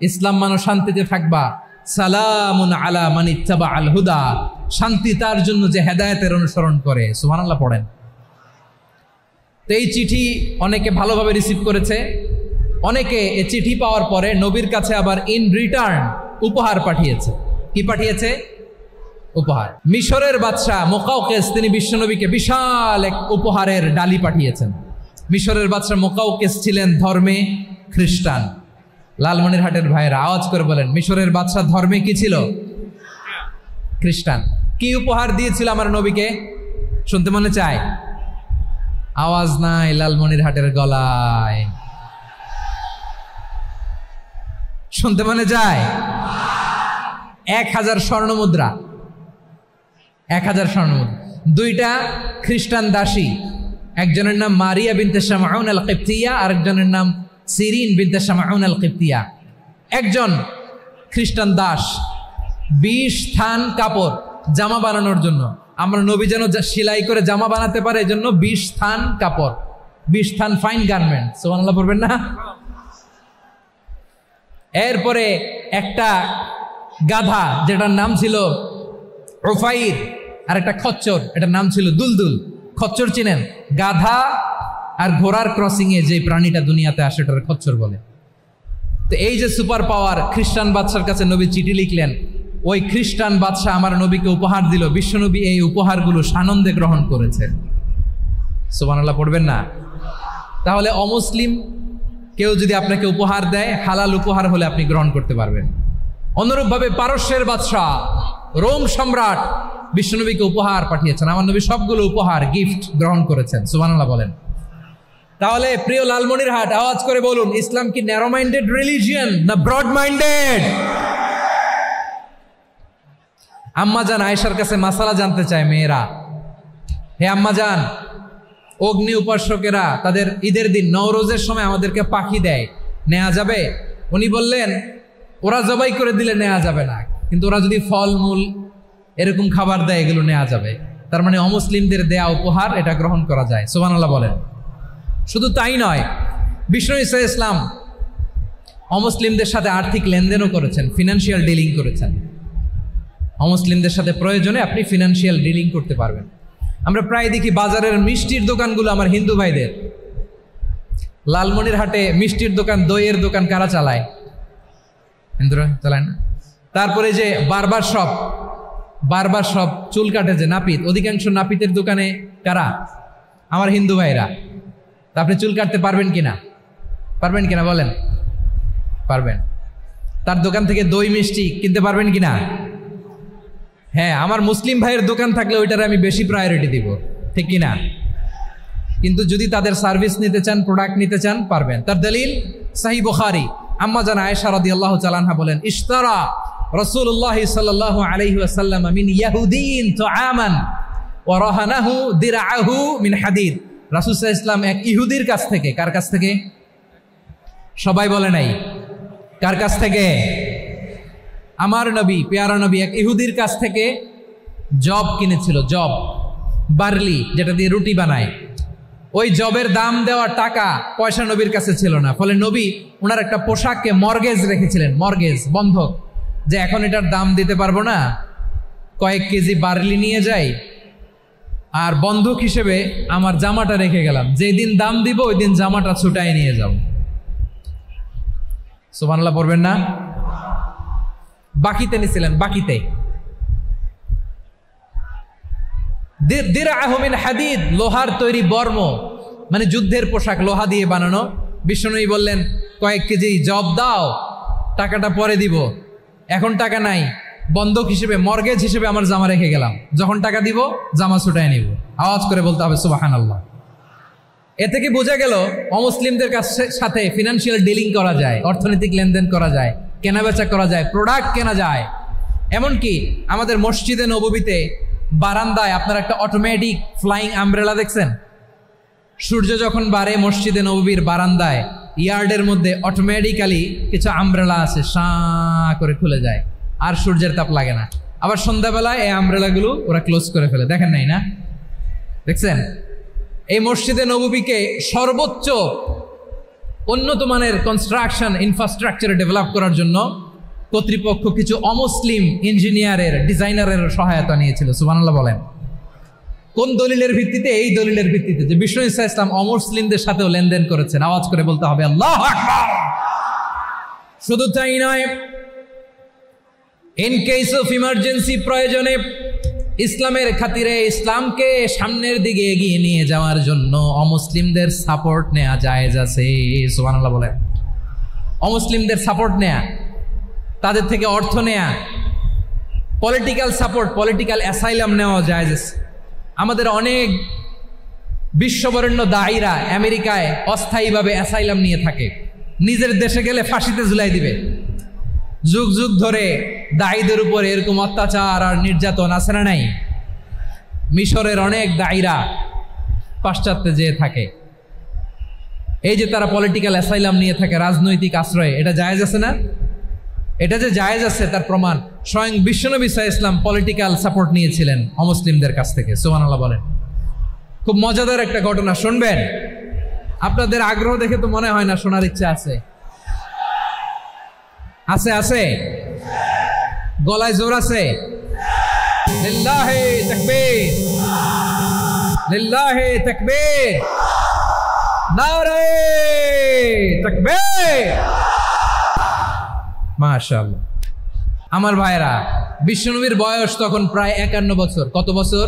ইসলাম মানো শান্তিতে থাকবা, সালামুন আলা মান ইত্তাবাআল হুদা, শান্তি তার জন্য যে হেদায়েতের অনুসরণ করে। সুবহানাল্লাহ পড়েন। তো এই চিঠি অনেকে ভালোভাবে রিসিভ করেছে। অনেকে এই চিঠি পাওয়ার পরে নবীর কাছে আবার ইন রিটার্ন উপহার পাঠিয়েছে। কি পাঠিয়েছে? উপহার। মিশরের বাদশা মুকাওকিস তিনি বিশ্বনবীকে বিশাল এক উপহারের ডালি পাঠিয়েছেন। মিশরের বাদশা মুকাওকিস ছিলেন ধর্মে খ্রিস্টান। লালমনিরহাটের ভাইয়েরা আওয়াজ করে বলেন, মিশরের বাদশা ধর্মে কি ছিল? খ্রিস্টান। কি উপহার দিয়েছিল আমার নবীকে? শুনতে মনে চায়? আওয়াজ নাই লালমনিরহাটের গলায়, শুনতে মনে যায়? 1000 স্বর্ণ মুদ্রা, 1000 স্বর্ণ মুদ্রা। 2টা খ্রিস্টান দাসী, একজনের নাম মারিয়া বিনতে শামউন আল কিবতিয়া, আরেকজনের নাম সিরিন বিনতে শামউন আল কিবতিয়া। একজন খ্রিস্টান দাস 20 থান কাপড় জামা বানানোর জন্য, আমরা নবী যেন সেলাই করে জামা বানাতে পারে এই জন্য 20 থান কাপড়, 20 থান ফাইন গার্মেন্ট। সুবহানাল্লাহ পড়বেন না? এরপরে একটা গাধা যেটার নাম ছিল উফাইর, আর একটা খচ্চর, এটার নাম ছিল দুলদুল। খচ্চর চিনেন? গাধা আর ঘোড়ার ক্রসিং এ যে প্রাণীটা দুনিয়াতে আসে ওটার খচ্চর বলে। তো এই যে সুপার পাওয়ার খ্রিস্টান বাদশার কাছে নবী চিঠি লিখলেন, ওই খ্রিস্টান বাদশা আমার নবীকে উপহার দিল। বিশ্বনবী এই উপহারগুলো সানন্দে গ্রহণ করেছে। সুবহানাল্লাহ পড়বেন না? তাহলে অমুসলিম কেউ যদি আপনাকে উপহার দেয়, হালাল উপহার হলে আপনি গ্রহণ করতে পারবেন। অনুরূপভাবে পারস্যের বাদশা, রোম সম্রাট বিশ্বনবীকে উপহার পাঠিয়েছেন। আমার নবী সবগুলো উপহার, গিফট গ্রহণ করেছেন। সুবহানাল্লাহ বলেন। তাহলে প্রিয় লালমনিরহাট আওয়াজ করে বলুন, ইসলাম কি ন্যারো মাইন্ডেড রিলিজিয়ন না ব্রড মাইন্ডেড? আম্মাজান আয়েশার কাছে মাসালা জানতে চায় মেয়েরা, হে আম্মাজান, অগ্নি উপাসকেরা তাদের ঈদের দিন নওরোজের সময় আমাদেরকে পাখি দেয়, নেওয়া যাবে? উনি বললেন, ওরা জবাই করে দিলে নেওয়া যাবে না, কিন্তু ওরা যদি ফলমূল এরকম খাবার দেয় এগুলো নেওয়া যাবে। তার মানে অমুসলিমদের দেয়া উপহার এটা গ্রহণ করা যায়। সুবহানাল্লাহ বলেন। শুধু তাই নয়, বিষ্ণু ঈসা ইসলাম অমুসলিমদের সাথে আর্থিক লেনদেনও করেছেন, ফিনান্সিয়াল ডিলিং করেছেন। অমুসলিমদের সাথে প্রয়োজনে আপনি ফিনান্সিয়াল ডিলিং করতে পারবেন। আমরা প্রায় দেখি বাজারের মিষ্টির দোকানগুলো আমার হিন্দু ভাইদের। লালমনির হাটে মিষ্টির দোকান, দইয়ের দোকান কারা চালায়? হিন্দুরা চালায় না। তারপরে যে বারবার সব চুল কাটে যে নাপিত, অধিকাংশ নাপিতের দোকানে কারা? আমার হিন্দু ভাইরা। তা আপনি চুল কাটতে পারবেন কিনা বলেন? পারবেন। তার দোকান থেকে দই মিষ্টি কিনতে পারবেন কিনা? হ্যাঁ, আমার মুসলিম ভাইয়ের দোকান থাকলে ওইটার আমি বেশি প্রায়োরিটি দিব, ঠিক কিনা? কিন্তু যদি তাদের সার্ভিস নিতে চান, প্রোডাক্ট নিতে চান, পারবেন। তার দলিল সহিহ বুখারী, আম্মা জান আয়েশা রাদিয়াল্লাহু তাআলা আনহা বলেন, ইশতারা রাসূলুল্লাহ সাল্লাল্লাহু আলাইহি ওয়াসাল্লাম মিন ইয়াহুদিন তুআমান ওয়া রাহানাহু দিরআহু মিন হাদিদ। রাসূল সাল্লাল্লাহু আলাইহি ওয়াসাল্লাম এক ইহুদির কাছ থেকে, কার কাছ থেকে? সবাই বলে নাই কার কাছ থেকে? আমার নবী, পেয়ারা নবী এক ইহুদির কাছ থেকে জব কিনেছিল, জব, বার্লি, যেটা দিয়ে রুটি বানায়। ওই জবের দাম দেওয়ার টাকা পয়সা নবীর কাছে ছিল না, ফলে নবী ওনার একটা পোশাককে মর্গেজ রেখেছিলেন, মর্গেজ, বন্ধক, যে এখন এটার দাম দিতে পারবো না, কয়েক কেজি বার্লি নিয়ে যাই আর বন্ধক হিসেবে আমার জামাটা রেখে গেলাম, যেদিন দাম দিব ওই দিন জামাটা ছুটাই নিয়ে যাব। সুবহানাল্লাহ পড়বেন না? বাকিতে নিছিলেন, বাকিতে। দিরআহু মিন হাদিদ, লোহার তৈরি বর্ম, মানে যুদ্ধের পোশাক, লোহা দিয়ে বানানো। বিষ্ণুনবী বললেন, কয়েক কেজি জব দাও, টাকাটা পরে দিব, এখন টাকা নাই, বন্ধক হিসেবে, মর্গেজ হিসেবে আমার জামা রেখে গেলাম, যখন টাকা দিব জামা ছুটায় নিব। আওয়াজ করে বলতে হবে সুবহানাল্লাহ। এ থেকে বোঝা গেল অমুসলিমদের সাথে ফিনান্সিয়াল ডিলিং করা যায়, অর্থনৈতিক লেনদেন করা যায়, কেনাবেচা করা যায়, প্রোডাক্ট কেনা যায়। এমনকি আমাদের মসজিদে নববীতে বারান্দায় আপনার একটা অটোমেটিক ফ্লাইং আমব্রেলা দেখছেন? সূর্য যখন বাড়ে মসজিদে নববীর বারান্দায় ইয়ার্ডের মধ্যে অটোমেটিক্যালি কিছু আমব্রেলা আছে, শাঁ করে খুলে যায়, আর সূর্যের তাপ লাগে না। আবার সন্ধ্যাবেলায় এই আমব্রেলাগুলো ওরা ক্লোজ করে ফেলে, দেখেন নাই না? দেখছেন? এই মসজিদে নববীকে সর্বোচ্চ উন্নত মানের কনস্ট্রাকশন ইনফ্রাস্ট্রাকচারে ডেভেলপ করার জন্য কর্তৃপক্ষ কিছু অমুসলিম ইঞ্জিনিয়ারের, ডিজাইনারের সহায়তা নিয়েছিল। সুবহানাল্লাহ বলেন। কোন দলিলের ভিত্তিতে? এই দলিলের ভিত্তিতে যে বিষ্ণু ঈসা ইসলাম অমুসলিমদের সাথেও লেনদেন করেছেন। আওয়াজ করে বলতে হবে আল্লাহু আকবার। শুধু তাই নয়, ইন কেস অফ ইমার্জেন্সি, প্রয়োজনে ইসলামের খাতিরে, ইসলামকে সামনের দিকে এগিয়ে নিয়ে যাওয়ার জন্য অমুসলিমদের সাপোর্ট নেওয়া জায়েজ আছে। সুবহানাল্লাহ বলেন। অমুসলিমদের সাপোর্ট নেয়া, তাদের থেকে অর্থ নেয়া, পলিটিক্যাল সাপোর্ট, পলিটিক্যাল অ্যাসাইলাম নেওয়া জায়েজ আছে। আমাদের অনেক বিশ্ববরেণ্য দায়ীরা আমেরিকায় অস্থায়ীভাবে অ্যাসাইলাম নিয়ে থাকে, নিজের দেশে গেলে ফাঁসিতে ঝুলাই দিবে। যুগ যুগ ধরে দায়ীদের উপর এরকম অত্যাচার আর নির্যাতন আছে না নাই? মিশরের অনেক দায়ীরা পাশ্চাত্যে যেয়ে থাকে, এই যে তারা পলিটিক্যাল অ্যাসাইলাম নিয়ে থাকে, রাজনৈতিক আশ্রয়, এটা জায়েজ আছে না? এটা যে জায়েজ আছে তার প্রমাণ স্বয়ং বিশ্বনবী সাল্লাল্লাহু আলাইহি ওয়াসাল্লাম পলিটিক্যাল সাপোর্ট নিয়েছিলেন অমুসলিমদের কাছ থেকে। সুবহানাল্লাহ বলেন। খুব মজাদার একটা ঘটনা শুনবেন, আপনাদের আগ্রহ দেখে তো মনে হয় না শোনার ইচ্ছা আছে। আছে আছে, গলায় জোর আছে। লিল্লাহি তাকবীর, লিল্লাহি তাকবীর, নারে তাকবীর। মাশাআল্লাহ। আমার ভাইরা, বিশ্বনবীর বয়স তখন প্রায় 51 বছর। কত বছর?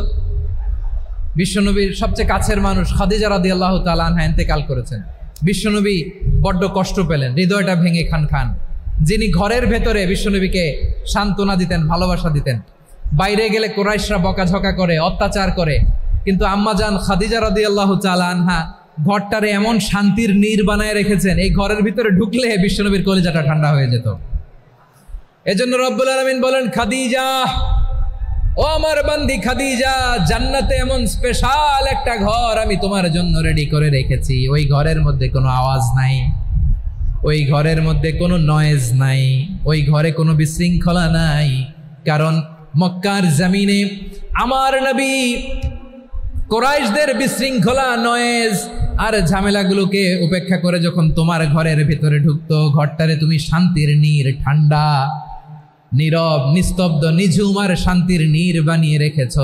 বিশ্বনবীর সবচেয়ে কাছের মানুষ খাদিজা রাদিয়াল্লাহু তাআলা আনহা ইন্তেকাল করেছেন। বিশ্বনবী বড্ড কষ্ট পেলেন, হৃদয়টা ভেঙে খান খান। যিনি ঘরের ভেতরে বিশ্বনবীকে সান্ত্বনা দিতেন, ভালোবাসা দিতেন, বাইরে গেলে কুরাইশরা বকাঝকা করে, অত্যাচার করে, কিন্তু আম্মাজান খাদিজা রাদিয়াল্লাহু তাআলা আনহা ঘরটারে এমন শান্তির নীড় বানায় রেখেছেন, এই ঘরের ভিতরে ঢুকলে বিশ্বনবীর কলিজাটা ঠান্ডা হয়ে যেত। এজন্য রব্বুল আলামিন বলেন, খাদিজা, ও আমার বান্দি খাদিজা, জান্নাতে এমন স্পেশাল একটা ঘর আমি তোমার জন্য রেডি করে রেখেছি। ওই ঘরের মধ্যে কোনো আওয়াজ নাই, ওই ঘরের মধ্যে কোনো নয়েজ নাই, ওই ঘরে কোনো বিশৃঙ্খলা নাই। কারণ মক্কার জমিনে আমার নবী কুরাইশদের বিশৃঙ্খলা, নয়েজ আর ঝামেলাগুলোকে উপেক্ষা করে যখন তোমার ঘরের ভিতরে ঢুকতো, ঘরটারে তুমি শান্তির নীড়, ঠান্ডা নীরব, নিস্তব্ধ, নিঝুম আর শান্তির নীর বানিয়ে রেখেছ।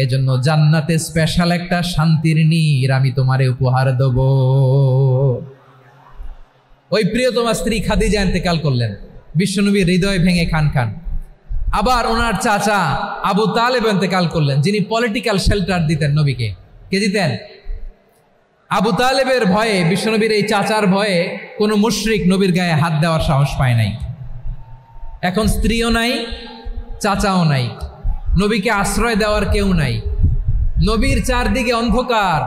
এজন্য জান্নাতে স্পেশাল একটা শান্তির নীর আমি তোমারে উপহার দেব। ওই প্রিয়তমা স্ত্রী খাদিজা ইন্তেকাল করলেন, বিশ্বনবীর হৃদয় ভেঙে খান খান। আবার ওনার চাচা আবু তালেব ইন্তেকাল করলেন, যিনি পলিটিক্যাল শেল্টার দিতেন নবীকে। কে দিতেন? আবু তালেবের ভয়ে, বিশ্বনবীর এই চাচার ভয়ে কোনো মুশরিক নবীর গায়ে হাত দেওয়ার সাহস পায় নাই। এখন স্ত্রীও নাই, চাচাও নাই, নবীকে আশ্রয় দেওয়ার কেউ নাই। নবীর চারদিকে অন্ধকার।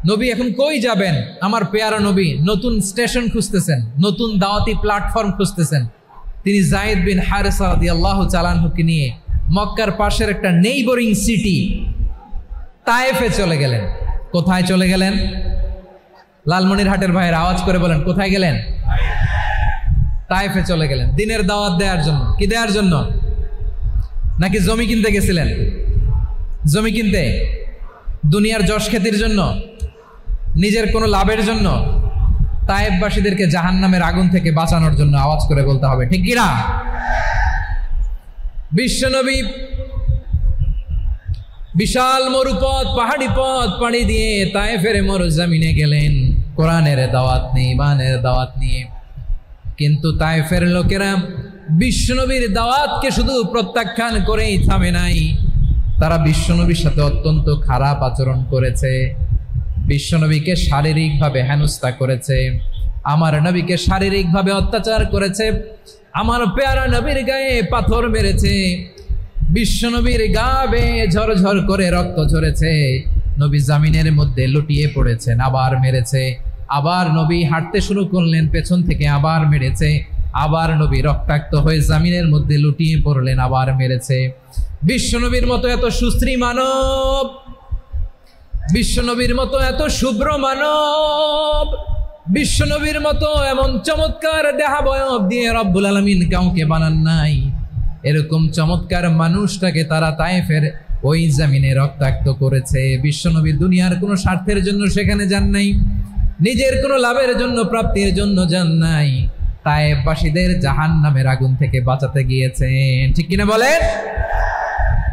নবী এখন কই যাবেন? আমার পেয়ারা নবী নতুন স্টেশন খুঁজতেছেন, নতুন দাওয়াতি প্ল্যাটফর্ম খুঁজতেছেন। তিনি যায়েদ বিন হারেসা রাদিয়াল্লাহু তাআলা আনহুকে নিয়ে মক্কার পাশের একটা নেইবরিং সিটি তায়েফে চলে গেলেন। কোথায় চলে গেলেন? লালমনিরহাটের ভাইয়ের আওয়াজ করে বলেন, কোথায় গেলেন? তায়েফে চলে গেলেন দিনের দাওয়াত দেওয়ার জন্য। কি দেওয়ার জন্য? নাকি জমি কিনতে গেছিলেন? জমি কিনতে? দুনিয়ার যশ খ্যাতির জন্য? নিজের কোনো লাভের জন্য? তায়েফবাসীদেরকে জাহান্নামের আগুন থেকে বাঁচানোর জন্য। আওয়াজ করে বলতে হবে, ঠিক কিনা? বিশ্বনবী বিশাল মরুপথ, পাহাড়ি পথ পাড়ি দিয়ে তায়েফের মরুজমিনে গেলেন কোরআনের দাওয়াত নিয়ে, ইমানের দাওয়াত নিয়ে। কিন্তু তায়েফের লোকেরা বিশ্বনবীর দাওয়াতকে শুধু প্রত্যাখ্যান করেই থামে নাই, তারা বিশ্বনবীর সাথে অত্যন্ত খারাপ আচরণ করেছে। বিশ্বনবীকে শারীরিকভাবে হেনস্থা করেছে, আমার নবীকে শারীরিকভাবে অত্যাচার করেছে, আমার পেয়ারা নবীর গায়ে পাথর মেরেছে, বিশ্বনবীর গা বেয়ে ঝরঝর করে রক্ত ঝরেছে, নবী জামিনের মধ্যে লুটিয়ে পড়েছেন, আবার মেরেছে। আবার নবী হাঁটতে শুরু করলেন, পেছন থেকে আবার মেরেছে। আবার নবী রক্তাক্ত হয়ে জামিনের মধ্যে লুটিয়ে পড়লেন, আবার মেরেছে। বিশ্বনবীর মতো এত সুশ্রী মানব, বিশ্বনবীর মতো এত শুভ্র মানব, বিশ্বনবীর মতো এমন চমৎকার দেহাবয়ব দিয়ে রব্বুল আলামিন কাউকে বানান নাই। এরকম চমৎকার মানুষটাকে তারা তায়েফের ওই জমিনে রক্তাক্ত করেছে। বিশ্বনবী দুনিয়ার কোনো স্বার্থের জন্য সেখানে যান নাই, নিজের কোনো লাভের জন্য, প্রাপ্তির জন্য যান নাই, তায়েফবাসীদের জাহান্নামের আগুন থেকে বাঁচাতে গিয়েছেন। ঠিক কিনা বলেন?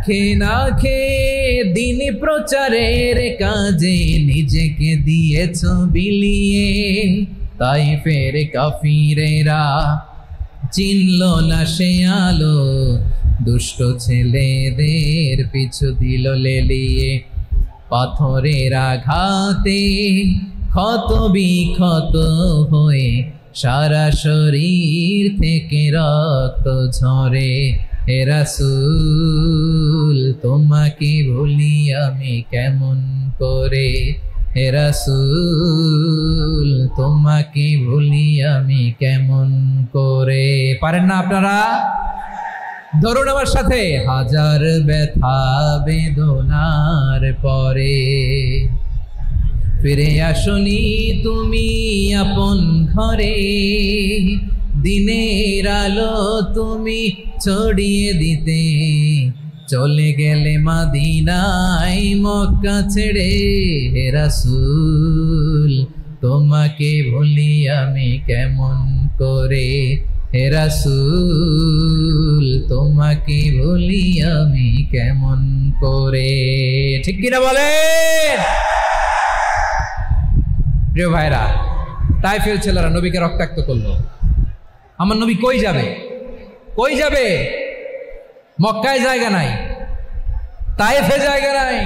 খেয়ে না খেয়ে দিন প্রচারের কাজে নিজেকে দিয়েছ বিলিয়ে, তায়েফের কাফিরেরা চিনল না সে আলো, দুষ্ট ছেলেদের পিছু দিল লেলিয়ে। পাথরের আঘাতে ক্ষত বিক্ষত হয়ে সারা শরীর থেকে রক্ত ঝরে। হে রাসূল তোমাকে ভুলি আমি কেমন করে, হে রাসূল তোমাকে ভুলি আমি কেমন করে। পারেন না আপনারা? ধরুন আমার সাথে, হাজার ব্যথা বেদনার পরে ফিরে আসনি তুমি আপন ঘরে, দিনের আলো তুমি ছড়িয়ে দিতে চলে গেলে মদিনায় মক্কা ছেড়ে। হে রাসূল তোমাকে ভুলি আমি কেমন করে, হে রাসূল তোমাকে ভুলি আমি কেমন করে। ঠিক কিনা বলেন? প্রিয় ভাইরা, তায়েফের ছেলেরা নবীকে রক্তাক্ত করলো। আমার নবী কই যাবে? কই যাবে? মক্কায় জায়গা নাই, তায়েফে জায়গা নাই।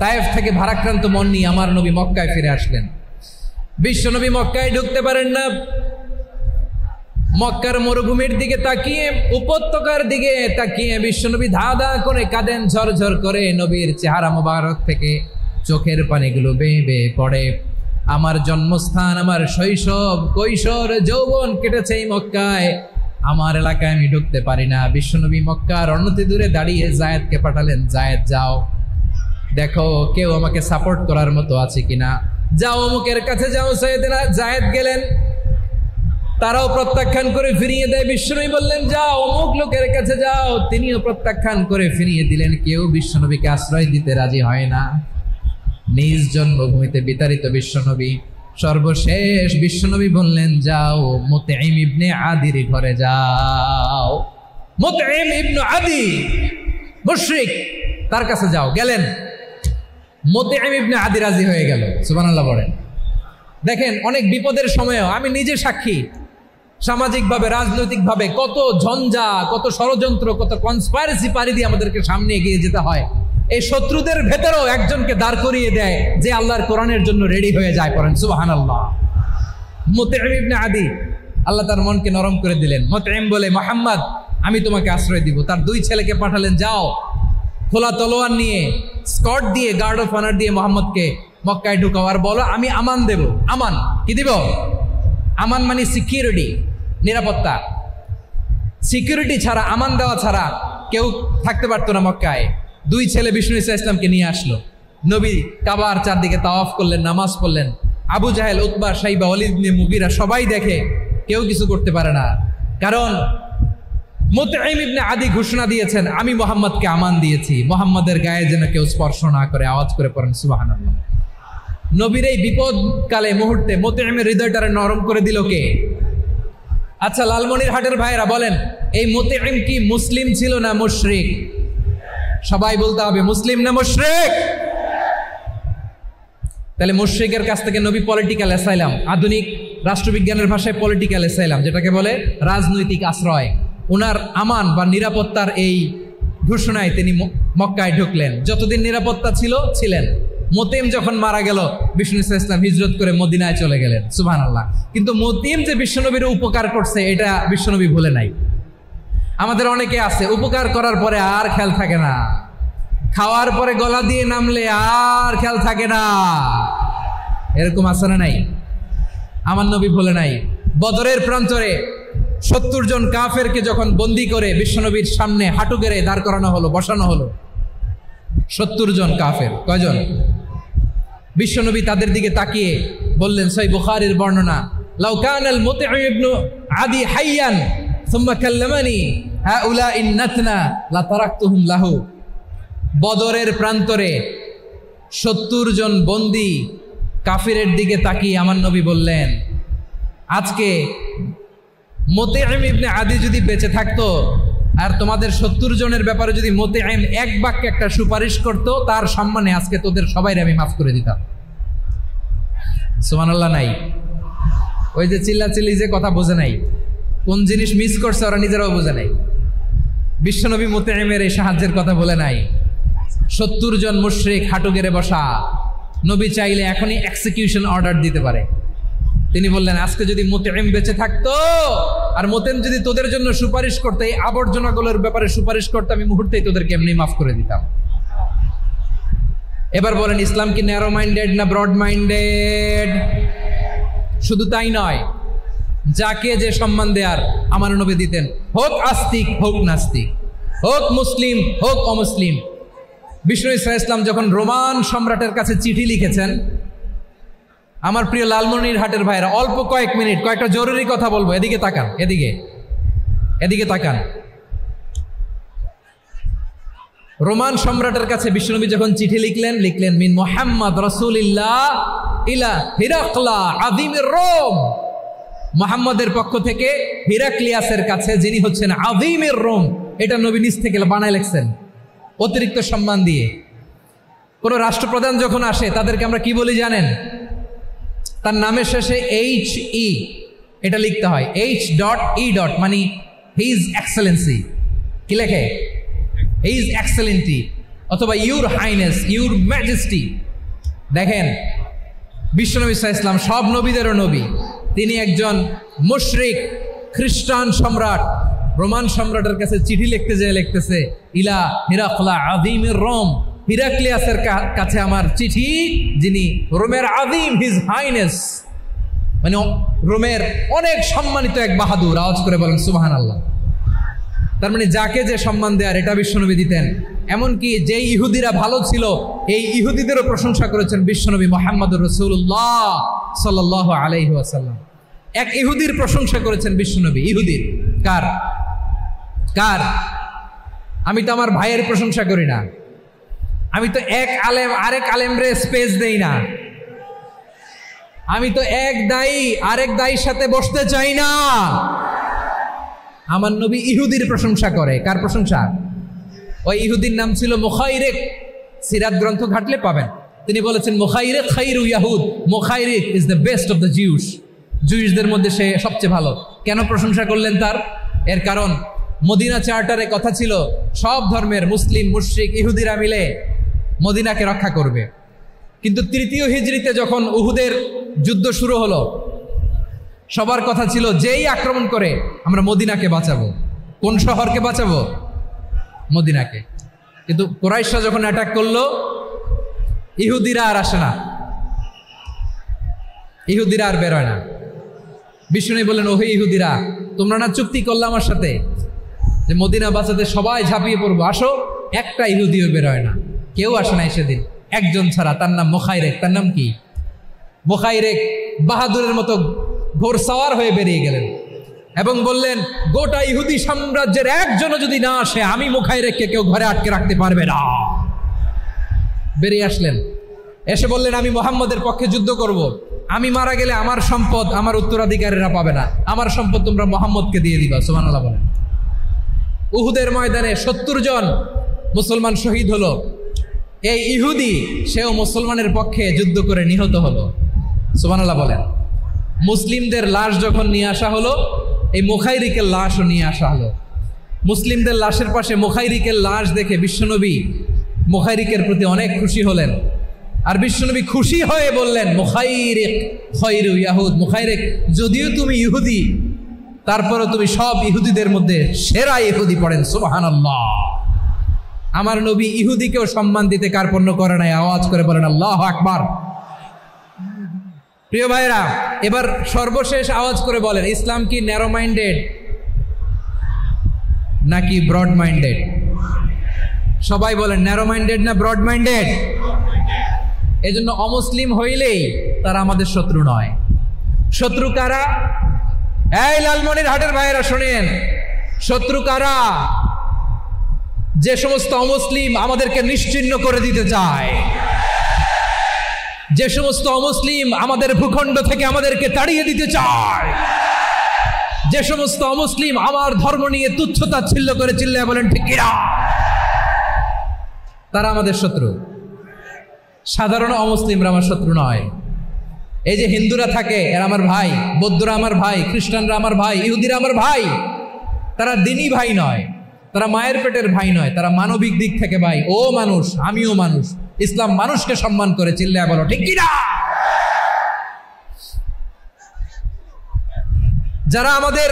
তায়েফ থেকে ভারাক্রান্ত মন নিয়ে আমার নবী মক্কায় ফিরে আসলেন। বিশ্ব নবী মক্কায় ঢুকতে পারেন না। মক্কার মরুভূমির দিকে তাকিয়ে, উপত্যকার দিকে তাকিয়ে বিশ্বনবী ধা ধা করে কাঁদেন, ঝরঝর করে। নবীর চেহারা মোবারক থেকে চোখের পানিগুলো বেয়ে বেয়ে পড়ে। আমার জন্মস্থান, আমার শৈশব, কৈশোর, যৌবন কেটেছে এই মক্কায়, আমার এলাকায় আমি ঢুকতে পারি না। বিশ্বনবী মক্কার অনতি দূরে দাঁড়িয়ে জায়েদকে পাঠালেন, জায়েদ যাও দেখো কেউ আমাকে সাপোর্ট করার মতো আছে কিনা, যাও অমুকের কাছে যাও। জায়েদ গেলেন, তারাও প্রত্যাখ্যান করে ফিরিয়ে দেয়। বিশ্বনবী বললেন যাও অমুক লোকের কাছে যাও, তিনিও প্রত্যাখ্যান করে ফিরিয়ে দিলেন। কেউ বিশ্বনবীকে আশ্রয় দিতে রাজি হয় না। নিজ জন্মভূমিতে বিতাড়িত বিশ্বনবী, সর্বশেষ বিশ্বনবী বললেন যাও মুতঈম ইবনে আদির ঘরে যাও। মুতঈম ইবনে আদি মুশরিক, তার কাছে যাও। গেলেন, মুতঈম ইবনে আদি রাজি হয়ে গেল। সুবহানাল্লাহ বলেন। দেখেন, অনেক বিপদের সময়েও আমি নিজে সাক্ষী, সামাজিকভাবে রাজনৈতিকভাবে কত ঝঞ্ঝা, কত ষড়যন্ত্র, কত কনস্পাইরেসি পাড়ি দিয়ে আমাদেরকে সামনে এগিয়ে যেতে হয়। এই শত্রুদের ভেতরেও একজনকে দাঁড় করিয়ে দেয় যে আল্লাহর কোরআনের জন্য রেডি হয়ে যায়। পড়েন সুবহানাল্লাহ। মুতঈম ইবনে আদি, আল্লাহ তার মনকে নরম করে দিলেন। মুতঈম বলে, মুহাম্মদ আমি তোমাকে আশ্রয় দিব। তার দুই ছেলেকে পাঠালেন, যাও খোলা তলোয়ার নিয়ে, স্কট দিয়ে, গার্ড অফ অনার দিয়ে মুহাম্মদকে মক্কায় ঢুকাও আর বলো আমি আমান দেব। আমান কি দিব? আমান মানে সিকিউরিটি, নিরাপত্তা। সিকিউরিটি ছাড়া, আমান দেওয়া ছাড়া কেউ থাকতে পারতো না মক্কায়। দুই ছেলে বিষ্ণু ইসা ইসলামকে নিয়ে আসলো। নবী কাবার চারদিকে তাওয়াফ করলেন, নামাজ পড়লেন। আবু জাহেল, উতবা, শাইবা, ওয়ালিদ ইবনে মুগীরা সবাই দেখে, কেউ কিছু করতে পারে না। কারণ মুতঈম ইবনে আদি ঘোষণা দিয়েছেন, আমি মুহাম্মদকে আমান দিয়েছি, মুহাম্মদের গায়ে যেন কেউ স্পর্শ না করে। আওয়াজ করে পড়েন সুবহানাল্লাহ। নবীর এই বিপদকালে মুহূর্তে মুতঈমের হৃদয়টারে নরম করে দিল কে? আচ্ছা, লালমনিরহাটের ভাইরা বলেন, এই মুতঈম কি মুসলিম ছিল না মুশরিক? সবাই বলতে হবে, মুসলিম না মুশরিক? তাহলে মুশরিকের কাছ থেকে নবী পলিটিক্যাল অ্যাসাইলাম, আধুনিক রাষ্ট্রবিজ্ঞানের ভাষায় পলিটিক্যাল অ্যাসাইলাম, যেটাকে বলে রাজনৈতিক আশ্রয়, ওনার আমান বা নিরাপত্তার এই ঘোষণায় তিনি মক্কায় ঢুকলেন। যতদিন নিরাপত্তা ছিল ছিলেন। মুতঈম যখন মারা গেল, বিষ্ণু ইসলাম হিজরত করে মদিনায় চলে গেলেন। সুবহানাল্লাহ। কিন্তু মুতঈম যে বিশ্বনবীর উপকার করছে এটা বিশ্বনবী ভুলে নাই। আমাদের অনেকে আছে উপকার করার পরে আর খেয়াল থাকে না, খাওয়ার পরে গলা দিয়ে নামলে আর খেয়াল থাকে না। এরকম আছে না নাই? আমার নবী ভুলে নাই। বদরের প্রান্তরে 70 জন কাফেরকে যখন বন্দী করে বিশ্বনবীর সামনে হাঁটু গেড়ে দাঁড় করানো হলো, বসানো হলো, 70 জন কাফের। কয়জন? বিশ্বনবী তাদের দিকে তাকিয়ে বললেন, সহিহ বুখারীর বর্ণনা, লাউ কানাল মুতঈম ইবনে আদি হাইয়ান সুম্মা কাল্লামানি হাউলাই নাতনা লা তারাকতুহুম লাহু। বদরের প্রান্তরে 70 জন বন্দী কাফিরের দিকে তাকিয়ে আমার নবী বললেন, আজকে মুতঈম ইবনে আদি যদি বেঁচে থাকতো আর তোমাদের 70 জনের ব্যাপারে যদি মুতঈম এক বাক্যে একটা সুপারিশ করত, তার সম্মানে আজকে তোদের সবাই আমি মাফ করে দিতাম। সুবহানাল্লাহ নাই? ওই যে চিল্লাচিল্লি যে কথা বোঝে নাই, কোন জিনিস মিস করছে ওরা নিজেরাও বোঝে নাই। বিশ্বনবী মুতঈমের এই সাহায্যের কথা বলে নাই। 70 জন মুশরিক হাঁটু গেড়ে বসা, নবী চাইলে এখনই এক্সিকিউশন অর্ডার দিতে পারে। তিনি বললেন, আজকে যদি মুতঈম বেঁচে থাকতো আর মুতঈম যদি তোদের জন্য সুপারিশ করতে, এই আবর্জনাগুলোর ব্যাপারে সুপারিশ করতে, আমি মুহূর্তেই তোদেরকে এমনি মাফ করে দিতাম। এবার বলেন, ইসলাম কি ন্যারো মাইন্ডেড না ব্রড মাইন্ডেড? শুধু তাই নয়, যাকে যে সম্মান দেয়ার আমার নবী দিতেন, হোক আস্তিক হোক নাস্তিক, হোক মুসলিম হোক অমুসলিম। বিষ্ণু ইসলাম যখন রোমান সম্রাটের কাছে চিঠি লিখেছেন, আমার প্রিয় লালমনিরহাটের ভাইরা, অল্প কয়েক মিনিট কয়েকটা জরুরি কথা বলবো, এদিকে তাকান, এদিকে তাকান। রোমান সম্রাটের কাছে বিশ্বনবী যখন চিঠি লিখলেন মিন মুহাম্মদ রাসূলিল্লাহ ইলা হিরাকলা আযীমির রোম, মুহাম্মদের পক্ষ থেকে হিরাক্লিয়াসের কাছে, যিনি হচ্ছেন আযীমির রোম। এটা নবী নিজ থেকে বানায় লিখছেন অতিরিক্ত সম্মান দিয়ে। কোন রাষ্ট্রপ্রধান যখন আসে তাদেরকে আমরা কি বলি জানেন? তার নামের শেষে HE এটা লিখতে হয়, H.E. মানে হিজ এক্সেলেন্সি। কি লেখে? হিজ এক্সেলেন্টি, অথবা ইউর হাইনেস, ইউর ম্যাজেস্টি। দেখেন, বিশ্বনবী সাল্লাল্লাহু আলাইহি ওয়াসাল্লাম সব নবীদেরও নবী। তিনি একজন মুশরিক খ্রিস্টান সম্রাট, রোমান সম্রাটের কাছে চিঠি লিখতে যেয়ে লিখতেছে, ইলা হিরাকলা আযীমির রোম, হিরাক্লিয়াসের কাছে আমার চিঠি, যিনি রোমের আযীম, হিজ হাইনেস, মানে রোমের অনেক সম্মানিত এক বাহাদুর। আওয়াজ করে বলেন সুবহানাল্লাহ। তার মানে যাকে যে সম্মান দেয়ার এটা বিশ্বনবী দিতেন। এমনকি যে ইহুদিরা ভালো ছিল, এই ইহুদিদেরও প্রশংসা করেছেন বিশ্বনবী মুহাম্মদুর রাসূলুল্লাহ সাল্লাল্লাহু আলাইহি ওয়াসাল্লাম। এক ইহুদির প্রশংসা করেছেন বিশ্বনবী। ইহুদির কার? আমি তো আমার ভাইয়ের প্রশংসা করি না, আমি তো এক আলেম আরেক আলেমরে স্পেস দেই না, আমি তো এক দায়ী আরেক দায়ীর সাথে বসতে চাই না, আমার নবী ইহুদির প্রশংসা করে। কার প্রশংসা? ওই ইহুদির নাম ছিল মুখাইরিক। সিরাত গ্রন্থ ঘাটলে পাবেন। তিনি বলেছেন মুখাইরিক খাইরু ইয়াহুদ, Mukhayriq is the best of the Jews. জুইশদের মধ্যে সে সবচেয়ে ভালো। কেন প্রশংসা করলেন তার? এর কারণ মদিনা চার্টারে কথা ছিল সব ধর্মের মুসলিম, মুশরিক, ইহুদিরা মিলে মদিনাকে রক্ষা করবে। কিন্তু তৃতীয় হিজরিতে যখন উহুদের যুদ্ধ শুরু হলো, সবার কথা ছিল যেই আক্রমণ করে আমরা মদিনাকে বাঁচাবো। কোন শহরকে বাঁচাবো? মদিনাকে। কিন্তু কুরাইশরা যখন অ্যাটাক করলো, ইহুদিরা আর আসে না, ইহুদিরা আর বেরোয় না। বিষ্ণু বললেন, ওহে ইহুদিরা, তোমরা না চুক্তি করলে আমার সাথে যে মদিনা বাঁচাতে সবাই ঝাঁপিয়ে পড়বো, আসো। একটা ইহুদিও বেরোয় না, কেউ আসে নাই সেদিন, একজন ছাড়া। তার নাম মুখাইরেক। তার নাম কি? মুখাইরেক বাহাদুরের মতো ঘোড়সাওয়ার হয়ে বেরিয়ে গেলেন এবং বললেন, গোটা ইহুদি সাম্রাজ্যের একজনও যদি না আসে, আমি মুখাইরেককে কেউ ঘরে আটকে রাখতে পারবে না। বেরিয়ে আসলেন, এসে বললেন, আমি মুহাম্মদের পক্ষে যুদ্ধ করব। আমি মারা গেলে আমার সম্পদ আমার উত্তরাধিকারীরা পাবে না, আমার সম্পদ তোমরা মুহাম্মদকে দিয়ে দিবা। সুবহানাল্লাহ বলেন। উহুদের ময়দানে 70 জন মুসলমান শহীদ হলো। এই ইহুদি সেও মুসলমানের পক্ষে যুদ্ধ করে নিহত হলো। সুবহানাল্লাহ বলেন। মুসলিমদের লাশ যখন নিয়ে আসা হলো, এই মুখাইরিকের লাশও নিয়ে আসা হলো। মুসলিমদের লাশের পাশে মুখাইরিকের লাশ দেখে বিশ্বনবী মুখাইরিকের প্রতি অনেক খুশি হলেন। আর বিশ্বনবী খুশি হয়ে বললেন, মুখাইরিক খায়রু ইয়াহুদ, মুখাইরিক যদিও তুমি ইহুদি, তারপরে তুমি সব ইহুদিদের মধ্যে সেরা ইহুদি। পড়েন সুবহানাল্লাহ। আমার নবী ইহুদিকেও সম্মান দিতে কার্পণ্য করে নাই। আওয়াজ করে বলেন আল্লাহু আকবার। প্রিয় ভাইরা, এবার সর্বশেষ আওয়াজ করে বলেন, ইসলাম কি ন্যারো মাইন্ডেড নাকি ব্রড মাইন্ডেড? সবাই বলেন, ন্যারো মাইন্ডেড না ব্রড মাইন্ডেড? এজন্য অমুসলিম হইলেই তারা আমাদের শত্রু নয়। শত্রু কারা? এই লালমনিরহাটের ভাইয়েরা শোনেন, শত্রু কারা? যে সমস্ত অমুসলিম আমাদেরকে নিশ্চিহ্ন করে দিতে চায়, যে সমস্ত অমুসলিম আমাদের ভূখণ্ড থেকে আমাদেরকে তাড়িয়ে দিতে চায়, যে সমস্ত অমুসলিম আমার ধর্ম নিয়ে তুচ্ছতাচ্ছিল্য করে চিল্লায় বলেন ঠিক কিনা, তারা আমাদের শত্রু। সাধারণ অমুসলিমরা আমার শত্রু নয়। এই যে হিন্দুরা থাকে, এরা আমার ভাই, বৌদ্ধরা আমার ভাই, খ্রিস্টানরা আমার ভাই, ইহুদিরা আমার ভাই। তারা দিনই ভাই নয়, তারা মায়ের পেটের ভাই নয়, তারা মানবিক দিক থেকে ভাই। ও মানুষ, আমিও মানুষ। ইসলাম মানুষকে সম্মান করে, চিল্লায় বলো ঠিক কিনা। যারা আমাদের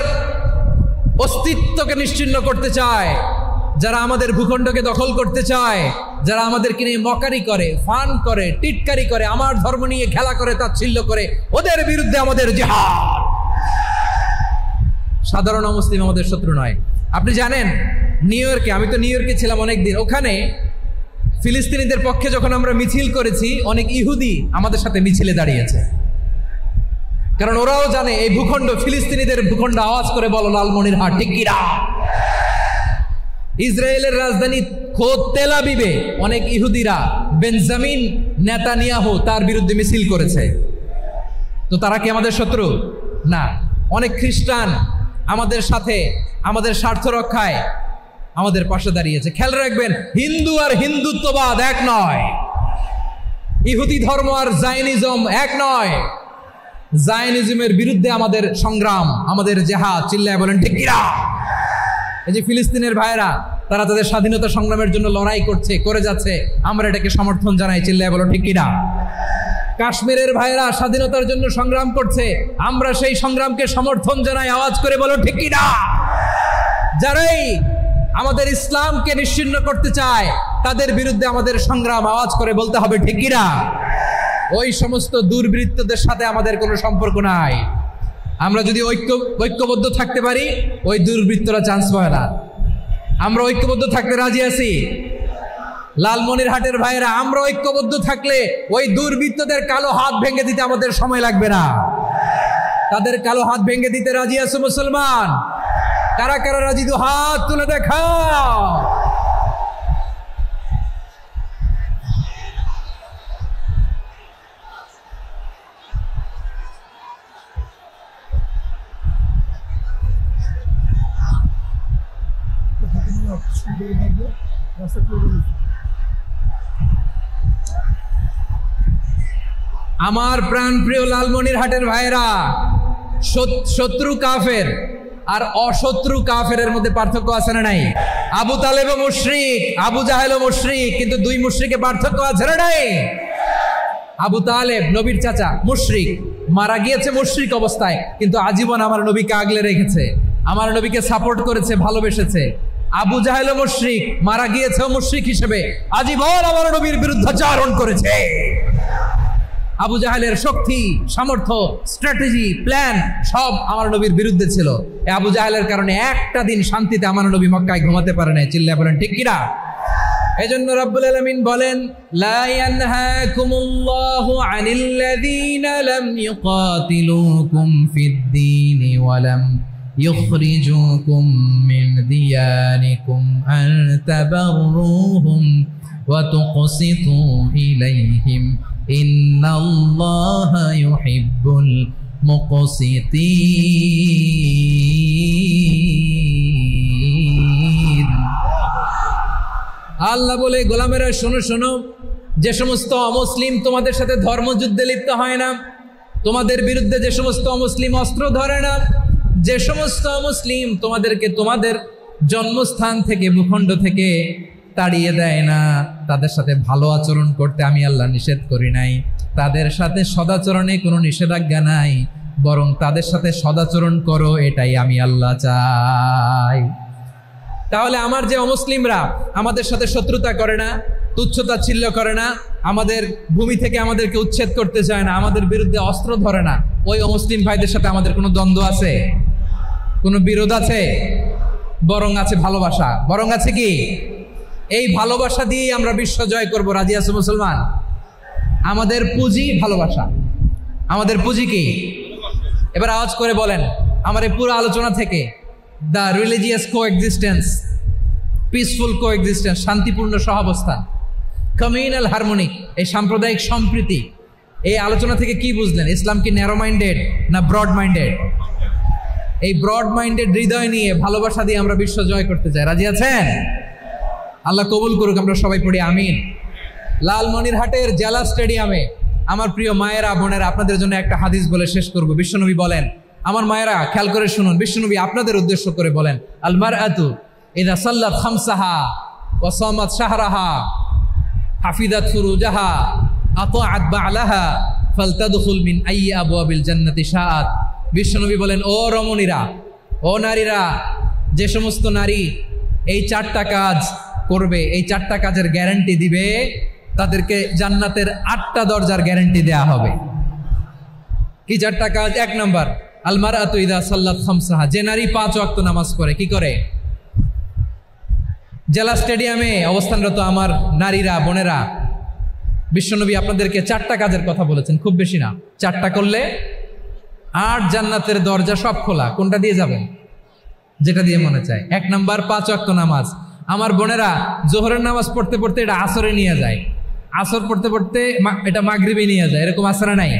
অস্তিত্বকে নিশ্চিহ্ন করতে চায়, যারা আমাদের ভূখণ্ডকে দখল করতে চায়, যারা আমাদেরকে নিয়ে মকারি করে, ফান করে, টিটকারি করে, আমার ধর্ম নিয়ে খেলা করে, তাচ্ছিল্য করে, ওদের বিরুদ্ধে আমাদের জিহাদ। সাধারণ মুসলিম আমাদের শত্রু নয়। আপনি জানেন নিউ ইয়র্কে, আমি তো নিউ ইয়র্কে ছিলাম অনেকদিন, ওখানে ফিলিস্তিনিদের পক্ষে যখন আমরা মিছিল করেছি, অনেক ইহুদি আমাদের সাথে মিছিলে দাঁড়িয়েছে। কারণ ওরাও জানে এই ভূখণ্ড ফিলিস্তিনিদের ভূখণ্ড। আওয়াজ করে বলো লালমনিরহাট ঠিক কিনা। ইসরায়েলের রাজধানী খোদ তেল আবিবে অনেক ইহুদিরা বেঞ্জামিন নেতানিয়াহু তার বিরুদ্ধে মিছিল করেছে। তো তারা কি আমাদের শত্রু? না। অনেক খ্রিস্টান আমাদের সাথে আমাদের স্বার্থ রক্ষায় আমাদের পাশে দাঁড়িয়েছে। খেয়াল রাখবেন, হিন্দু আর হিন্দুত্ববাদ এক নয়, ইহুদি ধর্ম আর জায়নিজম এক নয়। জায়নিজমের বিরুদ্ধে আমাদের সংগ্রাম, আমাদের জেহাদ। চিল্লায় বলেন ঠিক কিনা। এই যে ফিলিস্তিনের ভাইয়েরা, তারা তাদের স্বাধীনতা সংগ্রামের জন্য লড়াই করছে, করে যাচ্ছে, আমরা এটাকে সমর্থন জানাই। চিল্লায় বলো ঠিক কিনা। কাশ্মীরের ভাইয়েরা স্বাধীনতার জন্য সংগ্রাম করছে, আমরা সেই সংগ্রামকে সমর্থন জানাই। আওয়াজ করে বলো ঠিক কিনা। যারাই আমাদের ইসলামকে নিশ্চিহ্ন করতে চায়, তাদের বিরুদ্ধে আমাদের সংগ্রাম। আওয়াজ করে বলতে হবে ঠিক কিনা। ওই সমস্ত দুর্বৃত্তদের সাথে আমাদের কোনো সম্পর্ক নাই। আমরা যদি ঐক্যবদ্ধ থাকতে পারি, ওই দুর্বৃত্তরা চান্স পায় না। আমরা ঐক্যবদ্ধ থাকতে রাজি আছি। লালমনিরহাটের ভাইয়েরা, আমরা ঐক্যবদ্ধ থাকলে ওই দুর্বৃত্তদের কালো হাত ভেঙে দিতে আমাদের সময় লাগবে না। তাদের কালো হাত ভেঙে দিতে রাজি আছো মুসলমান? কারা কারা রাজি? দু হাত তুলে দেখাও। আমার প্রাণ প্রিয় লালমনিরহাটের ভাইরা, শত্রু কাফের আর অশত্রু কাফেরের মধ্যে পার্থক্য আছে না নাই? আবু তালেবও মুশরিক, আবু জাহেলও মুশরিক, কিন্তু দুই মুশরিকে পার্থক্য আছে না নাই? আবু তালেব নবীর চাচা, মুশরিক, মারা গিয়েছে মুশরিক অবস্থায়, কিন্তু আজীবন আমার নবীকে আগলে রেখেছে, আমার নবীকে সাপোর্ট করেছে, ভালোবেসেছে। আবু জাহেলও মুশরিক, মারা গিয়েছে মুশরিক হিসেবে, আজীবন আমার নবীর বিরুদ্ধাচরণ করেছে। আবু জাহেলের শক্তি, সামর্থ্য, স্ট্র্যাটেজি, প্ল্যান সব আমার নবীর বিরুদ্ধে ছিল। এই আবু জাহেলের কারণে একটা দিন শান্তিতে আমার নবী মক্কায় ঘুমাতে পারে না। চিল্লায় বলেন ঠিক কিনা? এজন্য রব্বুল আলামিন বলেন, লা ইয়ানহাকুমুল্লাহু আনিল্লাযীনা লাম ইউকাতিলুকুম ফিদ-দীনি ওয়া লাম ইখরিজুকুম মিন দিয়ারিকুম আন তাবাররুহুম ওয়া তুকসিতু ইলাইহিম ইন্নাল্লাহা ইউহিব্বুল মুকসিতিন। আল্লাহ বলে, গোলামেরা শোনো শোনো, যে সমস্ত অমুসলিম তোমাদের সাথে ধর্মযুদ্ধে লিপ্ত হয় না, তোমাদের বিরুদ্ধে যে সমস্ত অমুসলিম অস্ত্র ধরে না, যে সমস্ত অমুসলিম তোমাদেরকে তোমাদের জন্মস্থান থেকে, ভূখণ্ড থেকে তাড়িয়ে দেয় না, তাদের সাথে ভালো আচরণ করতে আমি আল্লাহ নিষেধ করি নাই। তাদের সাথে সদাচরণে কোনো নিষেধাজ্ঞা নাই, বরং তাদের সাথে সদাচরণ করো, এটাই আমি আল্লাহ চাই। তাহলে আমার যে অমুসলিমরা আমাদের সাথে শত্রুতা করে না, তুচ্ছতাচ্ছিল্য করে না, আমাদের ভূমি থেকে আমাদেরকে উচ্ছেদ করতে চায় না, আমাদের বিরুদ্ধে অস্ত্র ধরে না, ওই অমুসলিম ভাইদের সাথে আমাদের কোনো দ্বন্দ্ব আছে? কোনো বিরোধ আছে? বরং আছে ভালোবাসা। বরং আছে কি? এই ভালোবাসা দিয়েই আমরা বিশ্ব জয় করবো। রাজি আছো মুসলমান? আমাদের পুঁজি ভালোবাসা। আমাদের পুঁজি কি? এবার আওয়াজ করে বলেন, আমার এই পুরো আলোচনা থেকে the religious coexistence, peaceful coexistence, শান্তিপূর্ণ সহাবস্থান, কমিউনাল হারমোনি, এই সাম্প্রদায়িক সম্প্রীতি, এই আলোচনা থেকে কি বুঝলেন? ইসলাম কি ন্যারো মাইন্ডেড না ব্রড মাইন্ডেড? এই ব্রড মাইন্ডেড হৃদয় নিয়ে, ভালোবাসা দিয়ে আমরা বিশ্ব জয় করতে চাই। রাজি আছেন? আল্লাহ কবুল করুক। আমরা সবাই পড়ি আমিন। লালমনিরহাটের জেলা স্টেডিয়ামে আমার প্রিয় মায়েরা, বোনেরা, আপনাদের জন্য একটা হাদিস বলে শেষ করব। বিশ্বনবী বলেন, আমার মায়েরা খেয়াল করে শুনুন, বিশ্বনবী আপনাদের উদ্দেশ্য করে বলেন, আল মারআতু ইযা সাল্লাত খামসাহা ওয়া সামাত শাহরাহা হাফিজাত ফুরুজাহা আতাআত বা'লাহা ফালতাদখুল মিন আইয়ি আবওয়াবিল জান্নাতি শাআত। বিশ্বনবী বলেন, ও রমণীরা, ও নারীরা, যে সমস্ত নারী এই চারটা কাজ করবে, এই চারটা কাজের গ্যারান্টি দিবে, তাদেরকে জান্নাতের 8টা দরজার গ্যারান্টি দেয়া হবে। কি চারটা কাজ? 1 নম্বর, আল মারআতু ইযা সাল্লাত খামসাহা, যে নারী 5 ওয়াক্ত নামাজ পড়ে। কি করে? জেলা স্টেডিয়ামে অবস্থানরত আমার নারীরা, বোনেরা, বিশ্বনবী আপনাদেরকে 4টা কাজের কথা বলেছেন, খুব বেশি না। 4টা করলে 8 জান্নাতের দরজা সব খোলা। কোনটা দিয়ে যাবেন? যেটা দিয়ে মনে চায়। 1 নম্বর 5 ওয়াক্ত নামাজ। আমার বোনেরা জোহরের নামাজ পড়তে পড়তে এটা আসরে নিয়ে যায়, আসর পড়তে পড়তে এটা মাগরিবে নিয়ে যায়। এরকম আসরে নাই?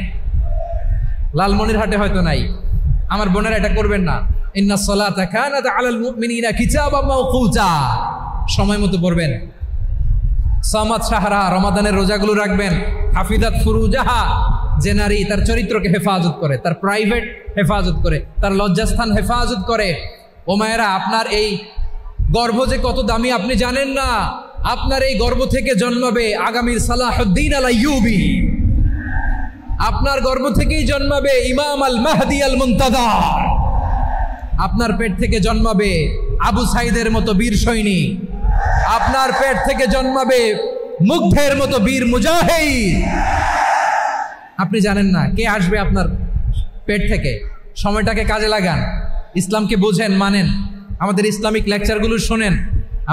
লালমনিরহাটে হয়তো নাই। আমার বোনেরা এটা করবেন না। ইন্নাস সালাতা কানাত আলাল মুমিনিনা কিতাবাম মাওকুতা, সময় মতো পড়বেন। সামাত শাহরা, রমাদানের রোজাগুলো রাখবেন। হাফিজাত ফুরুজাহা, যে নারী তার চরিত্রকে হেফাজত করে, তার প্রাইভেট হেফাজত করে, তার লজ্জাস্থান হেফাজত করে। ও মায়েরা, আপনার এই গর্ভ যে কত দামি আপনি জানেন না। আপনার এই গর্ভ থেকে জন্মাবে আগামীর সালাহুদ্দিন আল আইয়ুবী। আপনার গর্ভ থেকেই জন্মাবে ইমাম আল মাহদি আল মুনতাজার। আপনার পেট থেকে জন্মাবে আবু সাইদের মতো বীর সৈনিক। আপনার পেট থেকে জন্মাবে মুগ্ধের মতো বীর মুজাহিদ। আপনি জানেন না কে আসবে আপনার পেট থেকে। সময়টাকে কাজে লাগান, ইসলামকে বোঝেন, মানেন, আমাদের ইসলামিক লেকচারগুলো শোনেন।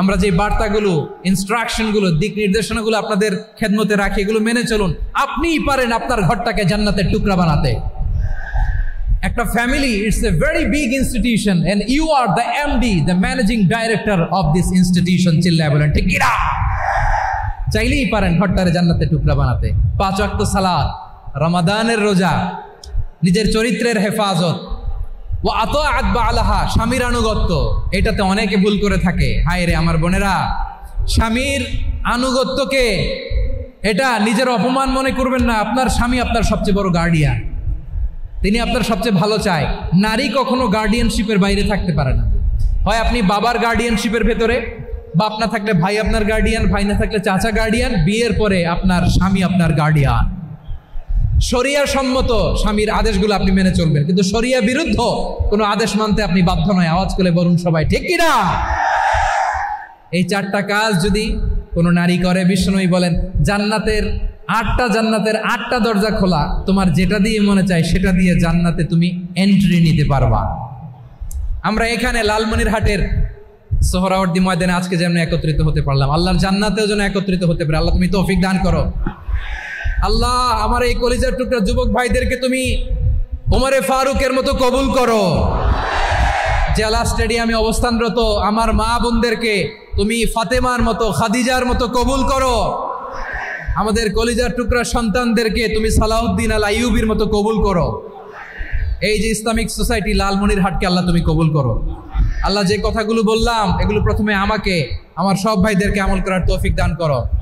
আমরা যে বার্তাগুলো, ইনস্ট্রাকশনগুলো, দিক নির্দেশনাগুলো আপনাদের খেদমতে রাখি, এগুলো মেনে চলুন। আপনিই পারেন আপনার ঘরটাকে জান্নাতের টুকরা বানাতে। একটা family, it's a very big institution and you are the MD, the managing director of this institution. চিল্লায় বলেন ঠিক কিনা? চাইলেই পারেন ঘরটারে জান্নাতের টুকরা বানাতে। 5 ওয়াক্ত সালাত, রমাদানের রোজা, নিজের চরিত্রের হেফাজত, ও আতাআত বালাহা, স্বামীর আনুগত্য, এটাতে অনেকে ভুল করে থাকে। হায় রে আমার বোনেরা, স্বামীর আনুগত্যকে এটা নিজের অপমান মনে করবেন না। আপনার স্বামী আপনার সবচেয়ে বড় গার্ডিয়ান, তিনি আপনার সবচেয়ে ভালো চায়। নারী কখনো গার্ডিয়ানশিপের বাইরে থাকতে পারে না। হয় আপনি বাবার গার্ডিয়ানশিপের ভেতরে, বাপ না থাকলে ভাই আপনার গার্ডিয়ান, ভাই না থাকলে চাচা গার্ডিয়ান, বিয়ের পরে আপনার স্বামী আপনার গার্ডিয়ান। শরিয়া সম্মত স্বামীর আদেশগুলো আপনি মেনে চলবেন, কিন্তু শরিয়া বিরুদ্ধ কোনো আদেশ মানতে আপনি বাধ্য নয়। আওয়াজ করে বলুন সবাই, ঠিক কিনা? এই 4টা কাজ যদি কোনো নারী করে, বিষ্ণুই বলেন জান্নাতের 8টা দরজা খোলা, তোমার যেটা দিয়ে মনে চায় সেটা দিয়ে জান্নাতে তুমি এন্ট্রি নিতে পারবা। আমরা এখানে লালমনিরহাটের সোহরাওয়ার্দী ময়দানে আজকে যেমন একত্রিত হতে পারলাম, আল্লাহর জান্নাতেও যেন একত্রিত হতে পারে। আল্লাহ তুমি তৌফিক দান করো। আল্লাহ আমার এই কলিজার টুকরা যুবক ভাইদেরকে তুমি ওমরে ফারুকের মতো কবুল করো। জেলা স্টেডিয়ামে অবস্থানরত আমার মা বোনদেরকে তুমি ফাতেমার মতো, খাদিজার মতো কবুল করো। আমাদের কলিজার টুকরা সন্তানদেরকে তুমি সালাউদ্দিন আল আইয়ুবির মতো কবুল করো। এই যে ইসলামিক সোসাইটি লালমনিরহাটকে আল্লাহ তুমি কবুল করো। আল্লাহ যে কথাগুলো বললাম এগুলো প্রথমে আমাকে, আমার সব ভাইদেরকে আমল করার তৌফিক দান করো।